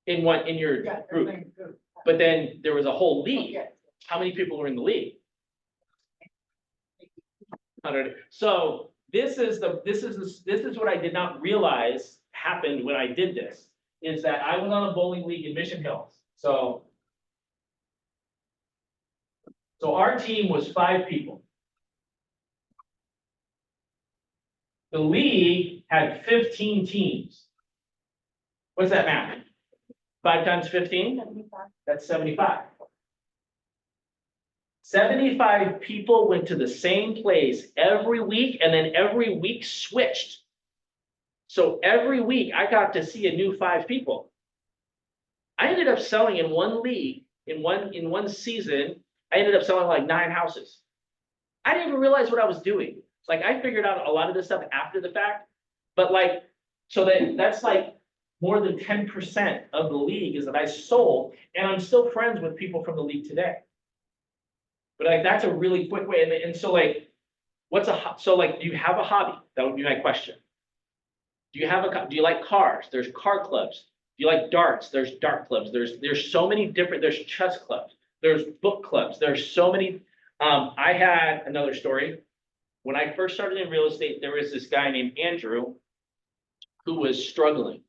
In your group? But then there was a whole league. How many people were in the league? 100. So this is what I did not realize happened when I did this, is that I was on a bowling league in Mission Hills. So our team was 5 people. The league had 15 teams. What's that math? 5 times 15? That's 75. 75 people went to the same place every week, and then every week switched. So every week I got to see a new 5 people. I ended up selling in one league, in one season, I ended up selling like 9 houses. I didn't even realize what I was doing. Like I figured out a lot of this stuff after the fact, but like, so that's like more than 10% of the league is that I sold, and I'm still friends with people from the league today. But like, that's a really quick way. And so like, so like, do you have a hobby? That would be my question. Do you like cars? There's car clubs. Do you like darts? There's dart clubs. There's so many different, there's chess clubs. There's book clubs. There's so many. I had another story. When I first started in real estate, there was this guy named Andrew who was struggling.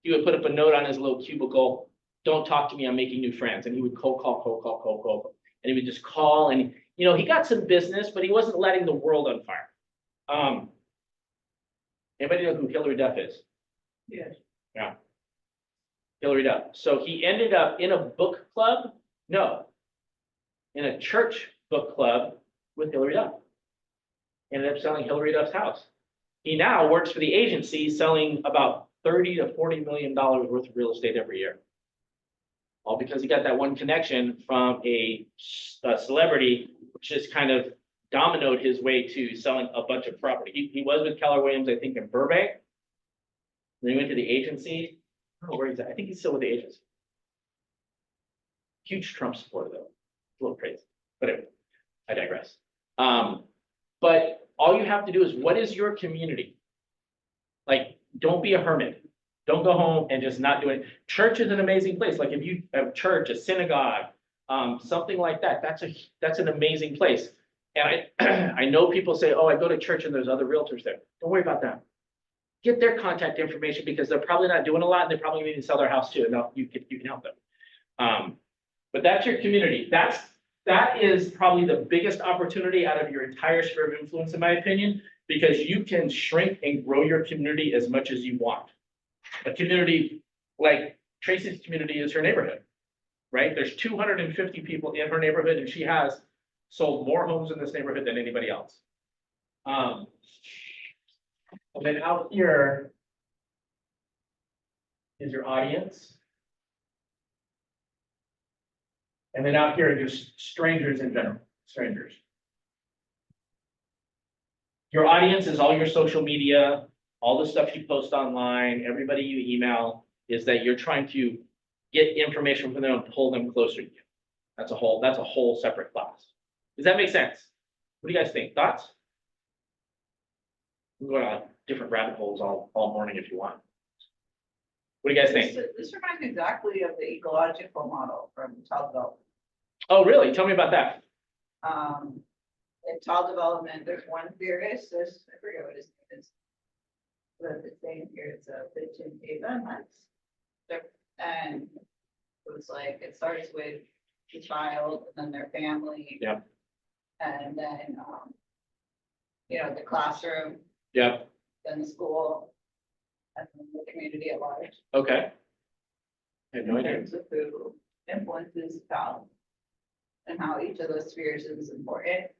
He would put up a note on his little cubicle, "Don't talk to me, I'm making new friends." And he would cold call. And he would just call, and he got some business, but he wasn't letting the world on fire. Anybody know who Hillary Duff is? Yes. Yeah. Hillary Duff. So he ended up in a book club, in a church book club with Hillary Duff. Ended up selling Hillary Duff's house. He now works for the agency selling about $30 to $40 million worth of real estate every year. All because he got that one connection from a celebrity, which just kind of dominoed his way to selling a bunch of property. He was with Keller Williams, I think, in Burbank. Then he went to the agency. I don't know where he's at. I think he's still with the agency. Huge Trump supporter, though. A little crazy. But anyway, I digress. But all you have to do is, what is your community? Like, don't be a hermit. Don't go home and just not do it. Church is an amazing place. Like if you have church, a synagogue, something like that, that's an amazing place. And I know people say, "Oh, I go to church and there's other realtors there." Don't worry about that. Get their contact information, because they're probably not doing a lot, and they probably need to sell their house too. And you can help them. But that's your community. That is probably the biggest opportunity out of your entire sphere of influence, in my opinion, because you can shrink and grow your community as much as you want. A community like Tracy's community is her neighborhood, right? There's 250 people in her neighborhood, and she has sold more homes in this neighborhood than anybody else. And then out here is your audience. And then out here are just strangers in general, strangers. Your audience is all your social media, all the stuff you post online, everybody you email, is that you're trying to get information from them and pull them closer to you. That's a whole separate class. Does that make sense? What do you guys think? Thoughts? We're going on different rabbit holes all morning if you want. What do you guys think? This reminds me exactly of the ecological model from child development. Oh, really? Tell me about that. In child development, there's one theorist, I forget what his name is. But it's saying here, it's a bitch and Ava nuts. And it was like, it starts with the child and then their family. Yep. And then, the classroom, Yep. then the school, and then the community at large. Okay. I have no In idea. terms of who influences child and how each of those spheres is important.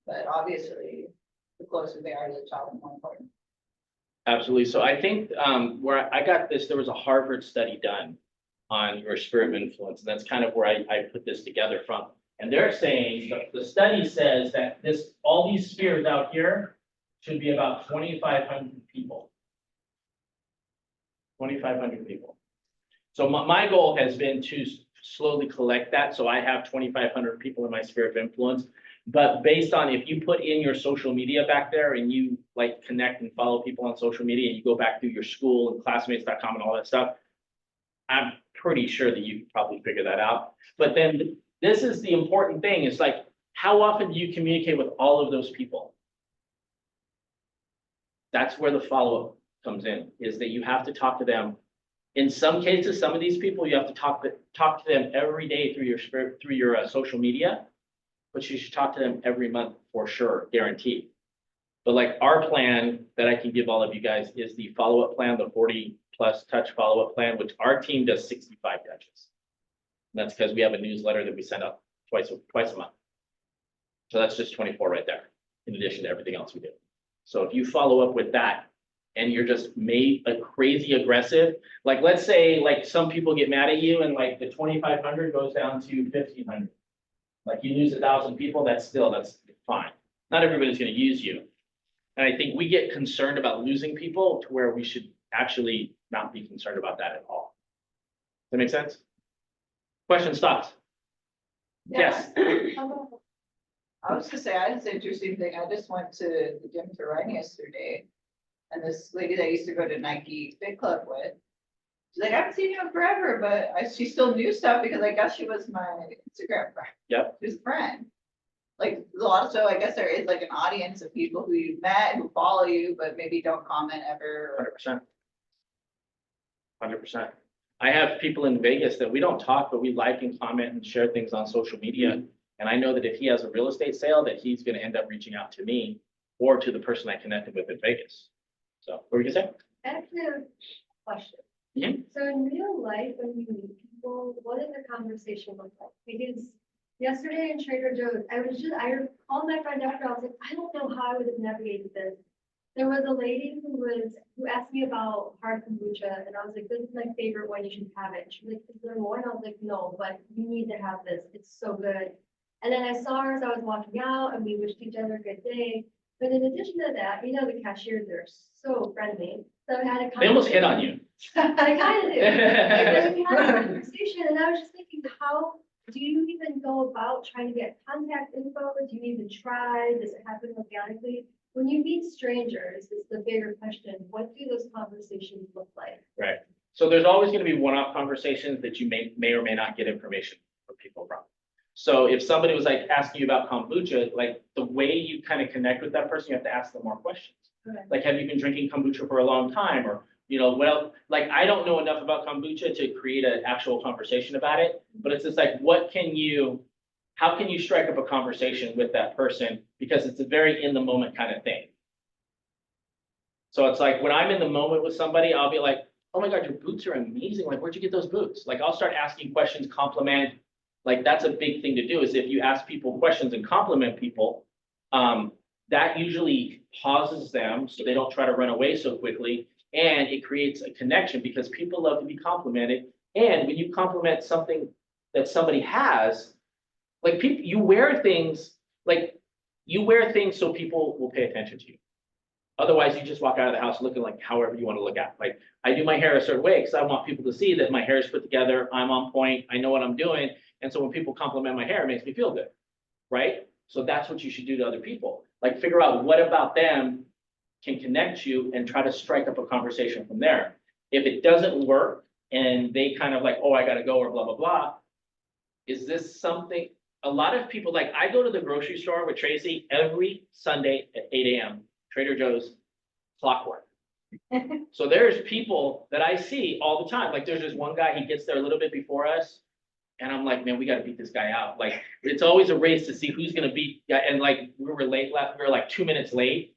But obviously, the closer they are to the child, the more important. Absolutely. So I think where I got this, there was a Harvard study done on your sphere of influence. And that's kind of where I put this together from. And they're saying the study says that all these spheres out here should be about 2,500 people. 2,500 people. So my goal has been to slowly collect that. So I have 2,500 people in my sphere of influence. But based on, if you put in your social media back there and you like connect and follow people on social media, and you go back through your school and classmates.com and all that stuff, I'm pretty sure that you can probably figure that out. But then this is the important thing. It's like, how often do you communicate with all of those people? That's where the follow-up comes in, is that you have to talk to them. In some cases, some of these people, you have to talk to them every day through your social media, but you should talk to them every month for sure, guaranteed. But like our plan that I can give all of you guys is the follow-up plan, the 40+ touch follow-up plan, which our team does 65 touches. And that's because we have a newsletter that we send out twice a month. So that's just 24 right there, in addition to everything else we do. So if you follow up with that and you're just made a crazy aggressive, like let's say like some people get mad at you and like the 2,500 goes down to 1,500. Like you lose 1,000 people, that's fine. Not everybody's gonna use you. And I think we get concerned about losing people to where we should actually not be concerned about that at all. Does that make sense? Questions, thoughts? Yes. I was gonna say, I had this interesting thing. I just went to the gym to run yesterday. And this lady that I used to go to Nike Fit Club with, she's like, I haven't seen you in forever, but she still knew stuff because I guess she was my Instagram friend. Yep. She was a friend. Like, there's a lot of, so I guess there is like an audience of people who you've met, who follow you, but maybe don't comment ever. 100%. 100%. I have people in Vegas that we don't talk, but we like and comment and share things on social media. And I know that if he has a real estate sale, that he's gonna end up reaching out to me or to the person I connected with in Vegas. So, what were you gonna say? I actually have a question. Yeah. So in real life, when you meet people, what does the conversation look like? Because yesterday in Trader Joe's, I called my friend after, I was like, I don't know how I would have navigated this. There was a lady who asked me about hard kombucha, and I was like, this is my favorite one, you should have it. And she was like, is there more? And I was like, no, but you need to have this, it's so good. And then I saw her as I was walking out, and we wished each other a good day. But in addition to that, you know, the cashiers are so friendly. So I had a They almost hit on you. I kind of do. And then we had a conversation, and I was just thinking, how do you even go about trying to get contact info? Do you even try? Does it happen organically? When you meet strangers, is the bigger question. What do those conversations look like? Right. So there's always gonna be one-off conversations that you may or may not get information from people from. So if somebody was like asking you about kombucha, like the way you kind of connect with that person, you have to ask them more questions. Okay. Like, have you been drinking kombucha for a long time? Or, you know, well, like, I don't know enough about kombucha to create an actual conversation about it, but it's just like, how can you strike up a conversation with that person? Because it's a very in the moment kind of thing. So it's like, when I'm in the moment with somebody, I'll be like, oh my God, your boots are amazing. Like, where'd you get those boots? Like, I'll start asking questions, compliment. Like, that's a big thing to do, is if you ask people questions and compliment people, that usually pauses them so they don't try to run away so quickly. And it creates a connection because people love to be complimented. And when you compliment something that somebody has, like people, you wear things so people will pay attention to you. Otherwise, you just walk out of the house looking like however you want to look at. Like, I do my hair a certain way because I want people to see that my hair is put together, I'm on point, I know what I'm doing. And so when people compliment my hair, it makes me feel good, right? So that's what you should do to other people. Like, figure out what about them can connect you and try to strike up a conversation from there. If it doesn't work and they kind of like, oh, I gotta go or blah, blah, blah. Is this something, a lot of people, like I go to the grocery store with Tracy every Sunday at 8 a.m., Trader Joe's, clockwork. So there's people that I see all the time. Like there's this one guy, he gets there a little bit before us. And I'm like, man, we gotta beat this guy out. Like, it's always a race to see who's gonna beat, and like, we were like 2 minutes late.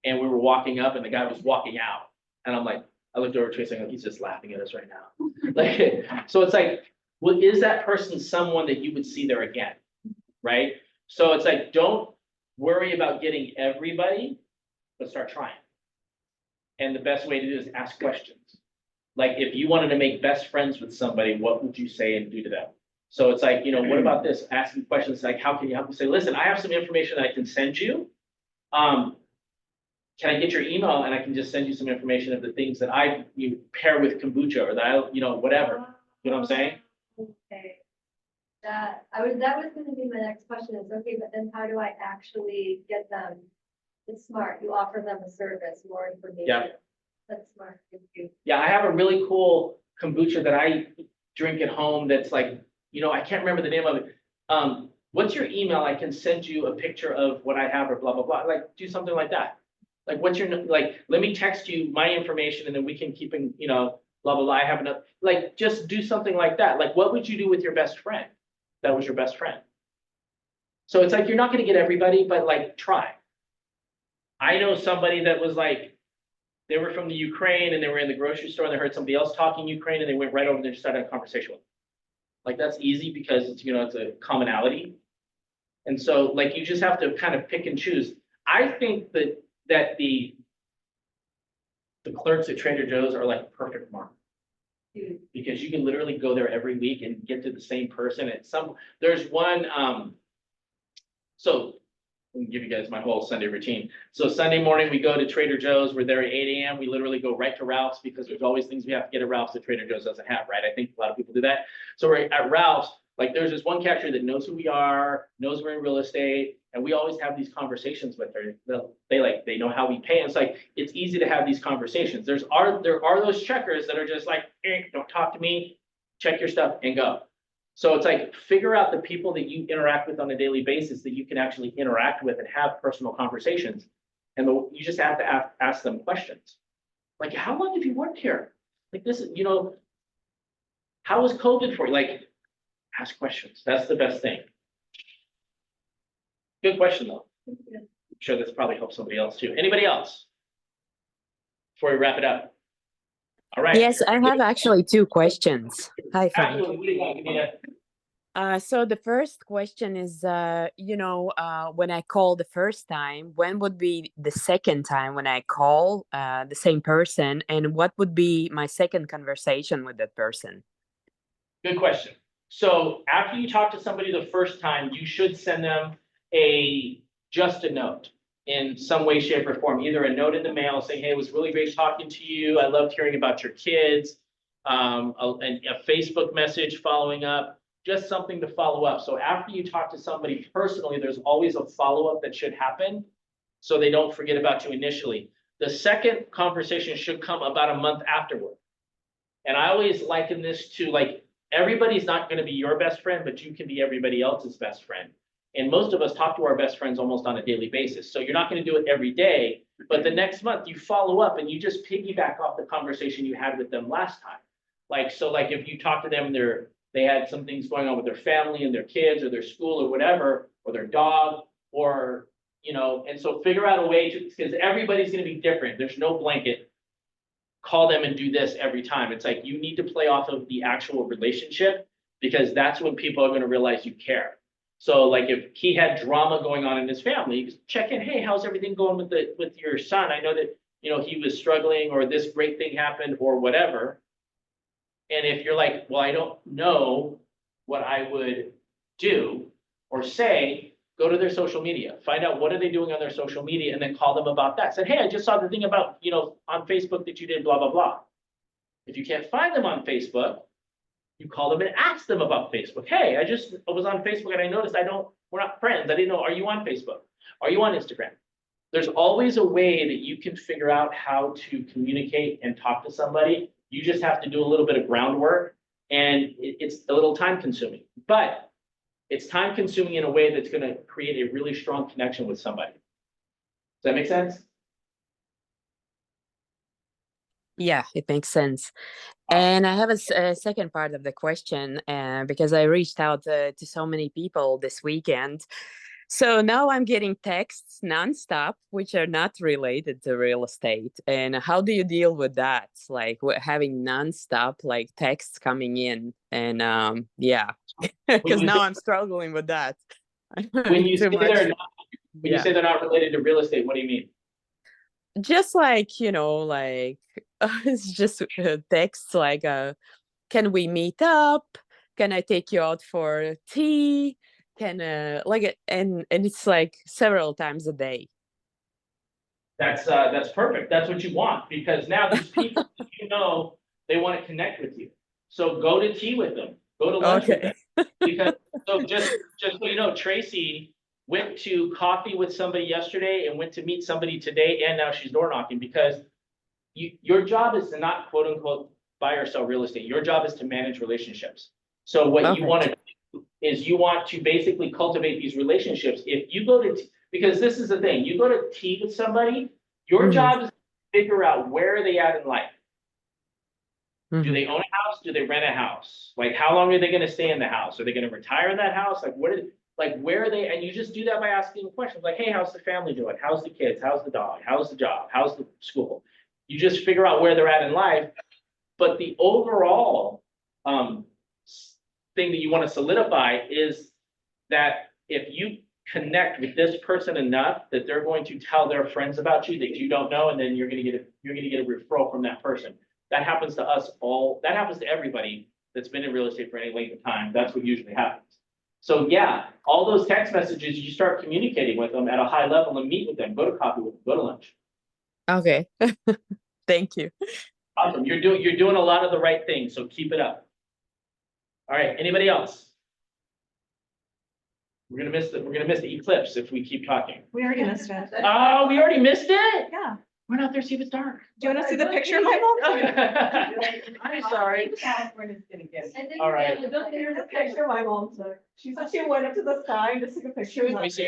And we were walking up and the guy was walking out. And I'm like, I looked over to Tracy, I'm like, he's just laughing at us right now. Like, so it's like, well, is that person someone that you would see there again? Right? So it's like, don't worry about getting everybody, but start trying. And the best way to do it is ask questions. Like, if you wanted to make best friends with somebody, what would you say and do to them? So it's like, you know, what about this? Asking questions like, how can you help me? Say, listen, I have some information that I can send you. Can I get your email and I can just send you some information of the things that you pair with kombucha or that whatever. You know what I'm saying? Okay. That was gonna be my next question is, okay, but then how do I actually get them? It's smart. You offer them a service, more information. Yeah. That's smart. Thank you. Yeah, I have a really cool kombucha that I drink at home that's like, I can't remember the name of it. What's your email? I can send you a picture of what I have or blah, blah, blah. Like, do something like that. Like, let me text you my information and then we can keep in, blah, blah, blah. I have enough, like, just do something like that. Like, what would you do with your best friend? That was your best friend. So it's like, you're not going to get everybody, but like, try. I know somebody that was like, they were from the Ukraine and they were in the grocery store and they heard somebody else talking Ukraine and they went right over there and started a conversation with them. Like, that's easy because it's, it's a commonality. And so, like, you just have to kind of pick and choose. I think that the clerks at Trader Joe's are like perfect mark. Because you can literally go there every week and get to the same person at there's one, so let me give you guys my whole Sunday routine. So Sunday morning, we go to Trader Joe's. We're there at 8 a.m. We literally go right to Ralph's because there's always things we have to get at Ralph's that Trader Joe's doesn't have, right? I think a lot of people do that. So we're at Ralph's, like there's this one cashier that knows who we are, knows we're in real estate, and we always have these conversations with her. They know how we pay. And it's like, it's easy to have these conversations. There are those checkers that are just like, don't talk to me, check your stuff and go. So it's like, figure out the people that you interact with on a daily basis that you can actually interact with and have personal conversations. And you just have to ask them questions. Like, how long have you worked here? Like, this is, how was COVID for you? Like, ask questions. That's the best thing. Good question, though. I'm sure this probably helps somebody else too. Anybody else? Before we wrap it up. All right. Yes, I have actually two questions. Hi, Frank. Absolutely. What do you got, Anita? So the first question is, when I call the first time, when would be the second time when I call the same person, and what would be my second conversation with that person? Good question. So after you talk to somebody the first time, you should send them just a note in some way, shape, or form. Either a note in the mail saying, hey, it was really great talking to you. I loved hearing about your kids. A Facebook message following up, just something to follow up. So after you talk to somebody personally, there's always a follow-up that should happen so they don't forget about you initially. The second conversation should come about a month afterward. And I always liken this to, like, everybody's not going to be your best friend, but you can be everybody else's best friend. And most of us talk to our best friends almost on a daily basis. So you're not going to do it every day, but the next month you follow up and you just piggyback off the conversation you had with them last time. Like, so like if you talk to them, they had some things going on with their family and their kids or their school or whatever, or their dog, or, and so figure out a way to, because everybody's going to be different. There's no blanket. Call them and do this every time. It's like, you need to play off of the actual relationship, because that's when people are going to realize you care. So like if he had drama going on in his family, you just check in, hey, how's everything going with your son? I know that, he was struggling, or this great thing happened, or whatever. And if you're like, well, I don't know what I would do or say, go to their social media, find out what are they doing on their social media, and then call them about that. Say, hey, I just saw the thing about, on Facebook that you did blah, blah, blah. If you can't find them on Facebook, you call them and ask them about Facebook. Hey, I was on Facebook and I noticed we're not friends. I didn't know, are you on Facebook? Are you on Instagram? There's always a way that you can figure out how to communicate and talk to somebody. You just have to do a little bit of groundwork, and it's a little time consuming, but it's time consuming in a way that's going to create a really strong connection with somebody. Does that make sense? Yeah, it makes sense. And I have a second part of the question, because I reached out to so many people this weekend. So now I'm getting texts nonstop, which are not related to real estate. And how do you deal with that? Like having nonstop like texts coming in, and yeah, because now I'm struggling with that. When you Too say much. you say they're not related to real estate, what do you mean? Just like, like it's just texts like, can we meet up? Can I take you out for tea? Can and it's like several times a day. That's perfect. That's what you want, because now these people, they want to connect with you. So go to tea with them. Go to lunch with them. Because so just so you know, Tracy went to coffee with somebody yesterday and went to meet somebody today, and now she's door knocking, because your job is to not quote unquote buy or sell real estate. Your job is to manage relationships. So what you want to do is you want to basically cultivate these relationships. If you go to because this is the thing, you go to tea with somebody, your job is to figure out where are they at in life. Do they own a house? Do they rent a house? Like, how long are they going to stay in the house? Are they going to retire in that house? Like, like where are they, and you just do that by asking questions like, hey, how's the family doing? How's the kids? How's the dog? How's the job? How's the school? You just figure out where they're at in life. But the overall thing that you want to solidify is that if you connect with this person enough that they're going to tell their friends about you that you don't know, and then you're gonna get a referral from that person. That happens to us all. That happens to everybody that's been in real estate for any length of time. That's what usually happens. So yeah, all those text messages, you start communicating with them at a high level and meet with them, go to coffee with them, go to lunch. Okay. Thank you. Awesome. You're doing a lot of the right things, so keep it up. All right, anybody else? We're gonna miss the eclipse if we keep talking. We already missed it. Oh, we already missed it? Yeah. We're not there, see if it's dark. Do you want to see the picture of my mom? I'm sorry. California's gonna get it. I think All right. Here's a picture my mom took. She went up to the sky and just took a picture. Let me see.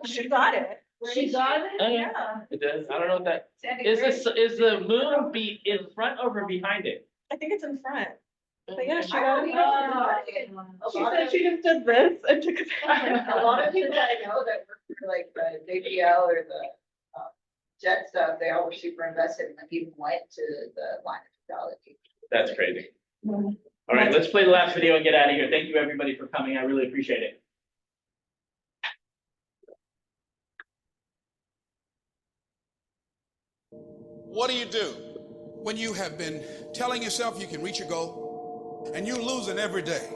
She got it. She got it? Oh, Yeah. It does. I don't know what that Sandy is. Grace. Is the moon be in front or behind it? I think it's in front. But yeah, she I got don't it. know. She said she just did this and took a picture. A lot of people I know that work for like the JPL or the jet stuff, they all were super invested and even went to the line of fidelity. That's crazy. All right, let's play the last video and get out of here. Thank you, everybody, for coming. I really appreciate it. What do you do when you have been telling yourself you can reach your goal and you're losing every day?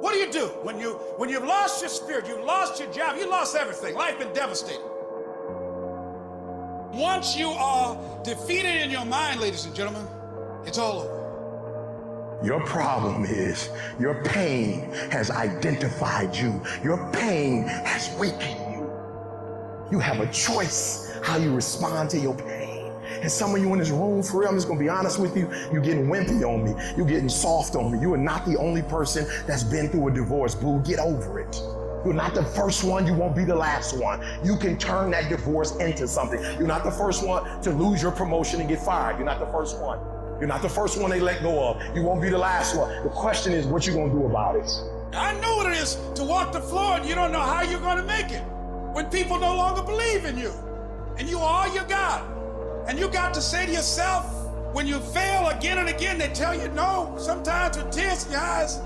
What do you do when you've lost your spirit, you've lost your job, you lost everything, life been devastated? Once you are defeated in your mind, ladies and gentlemen, it's all over. Your problem is your pain has identified you. Your pain has weakened you. You have a choice how you respond to your pain. And some of you in this room, for real, I'm just gonna be honest with you, you're getting wimpy on me. You're getting soft on me. You are not the only person that's been through a divorce, boo. Get over it. You're not the first one, you won't be the last one. You can turn that divorce into something. You're not the first one to lose your promotion and get fired. You're not the first one. You're not the first one they let go of. You won't be the last one. The question is what you gonna do about it. I know what it is to walk the floor and you don't know how you're gonna make it. When people no longer believe in you and you are all you got. And you got to say to yourself, when you fail again and again, they tell you no, sometimes with tears in your eyes,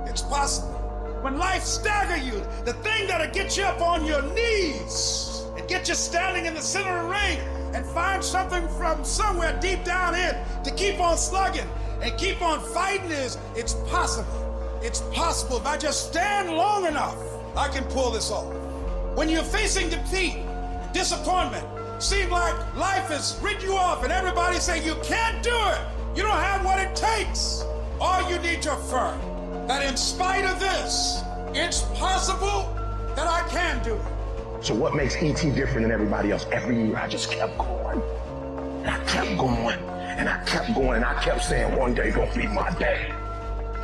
it's possible. When life stagger you, the thing that'll get you up on your knees and get you standing in the center of the ring and find something from somewhere deep down in to keep on slugging and keep on fighting is, it's possible. It's possible. If I just stand long enough, I can pull this off. When you're facing defeat, disappointment, seem like life has written you off and everybody say you can't do it. You don't have what it takes. All you need to affirm that in spite of this, it's possible that I can do it. So what makes ET different than everybody else? Every year I just kept going. And I kept going. And I kept going. And I kept saying one day gonna be my day.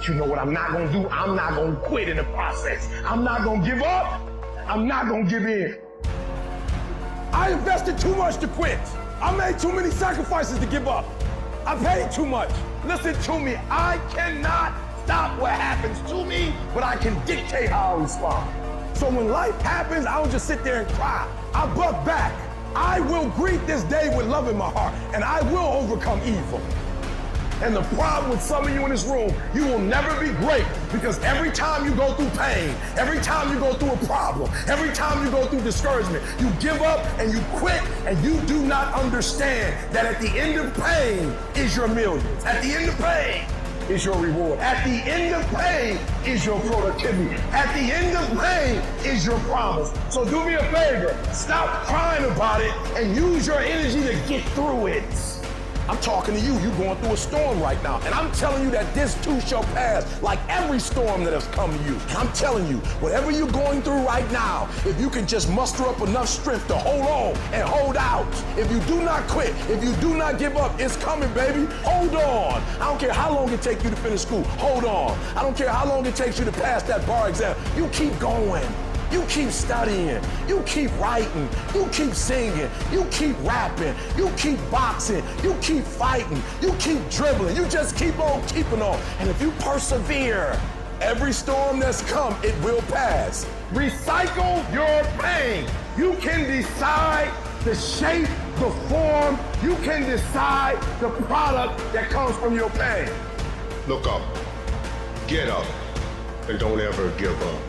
You know what I'm not gonna do? I'm not gonna quit in the process. I'm not gonna give up. I'm not gonna give in. I invested too much to quit. I made too many sacrifices to give up. I paid too much. Listen to me, I cannot stop what happens to me, but I can dictate how I respond. So when life happens, I don't just sit there and cry. I buck back. I will greet this day with love in my heart, and I will overcome evil. And the problem with some of you in this room, you will never be great because every time you go through pain, every time you go through a problem, every time you go through discouragement, you give up and you quit and you do not understand that at the end of pain is your millions. At the end of pain is your reward. At the end of pain is your productivity. At the end of pain is your promise. So do me a favor, stop crying about it and use your energy to get through it. I'm talking to you, you're going through a storm right now. And I'm telling you that this too shall pass, like every storm that has come to you. And I'm telling you, whatever you're going through right now, if you can just muster up enough strength to hold on and hold out, if you do not quit, if you do not give up, it's coming, baby. Hold on. I don't care how long it takes you to finish school. Hold on. I don't care how long it takes you to pass that bar exam. You keep going. You keep studying, you keep writing, you keep singing, you keep rapping, you keep boxing, you keep fighting, you keep dribbling, you just keep on keeping on. And if you persevere, Every storm that's come, it will pass. Recycle your pain. You can decide the shape, the form. You can decide the product that comes from your pain. Look up, get up, and don't ever give up.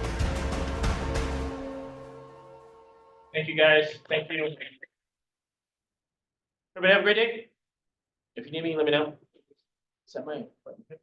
Thank you, guys. Thank you. Everybody have a great day. If you need me, let me know. Set my appointment.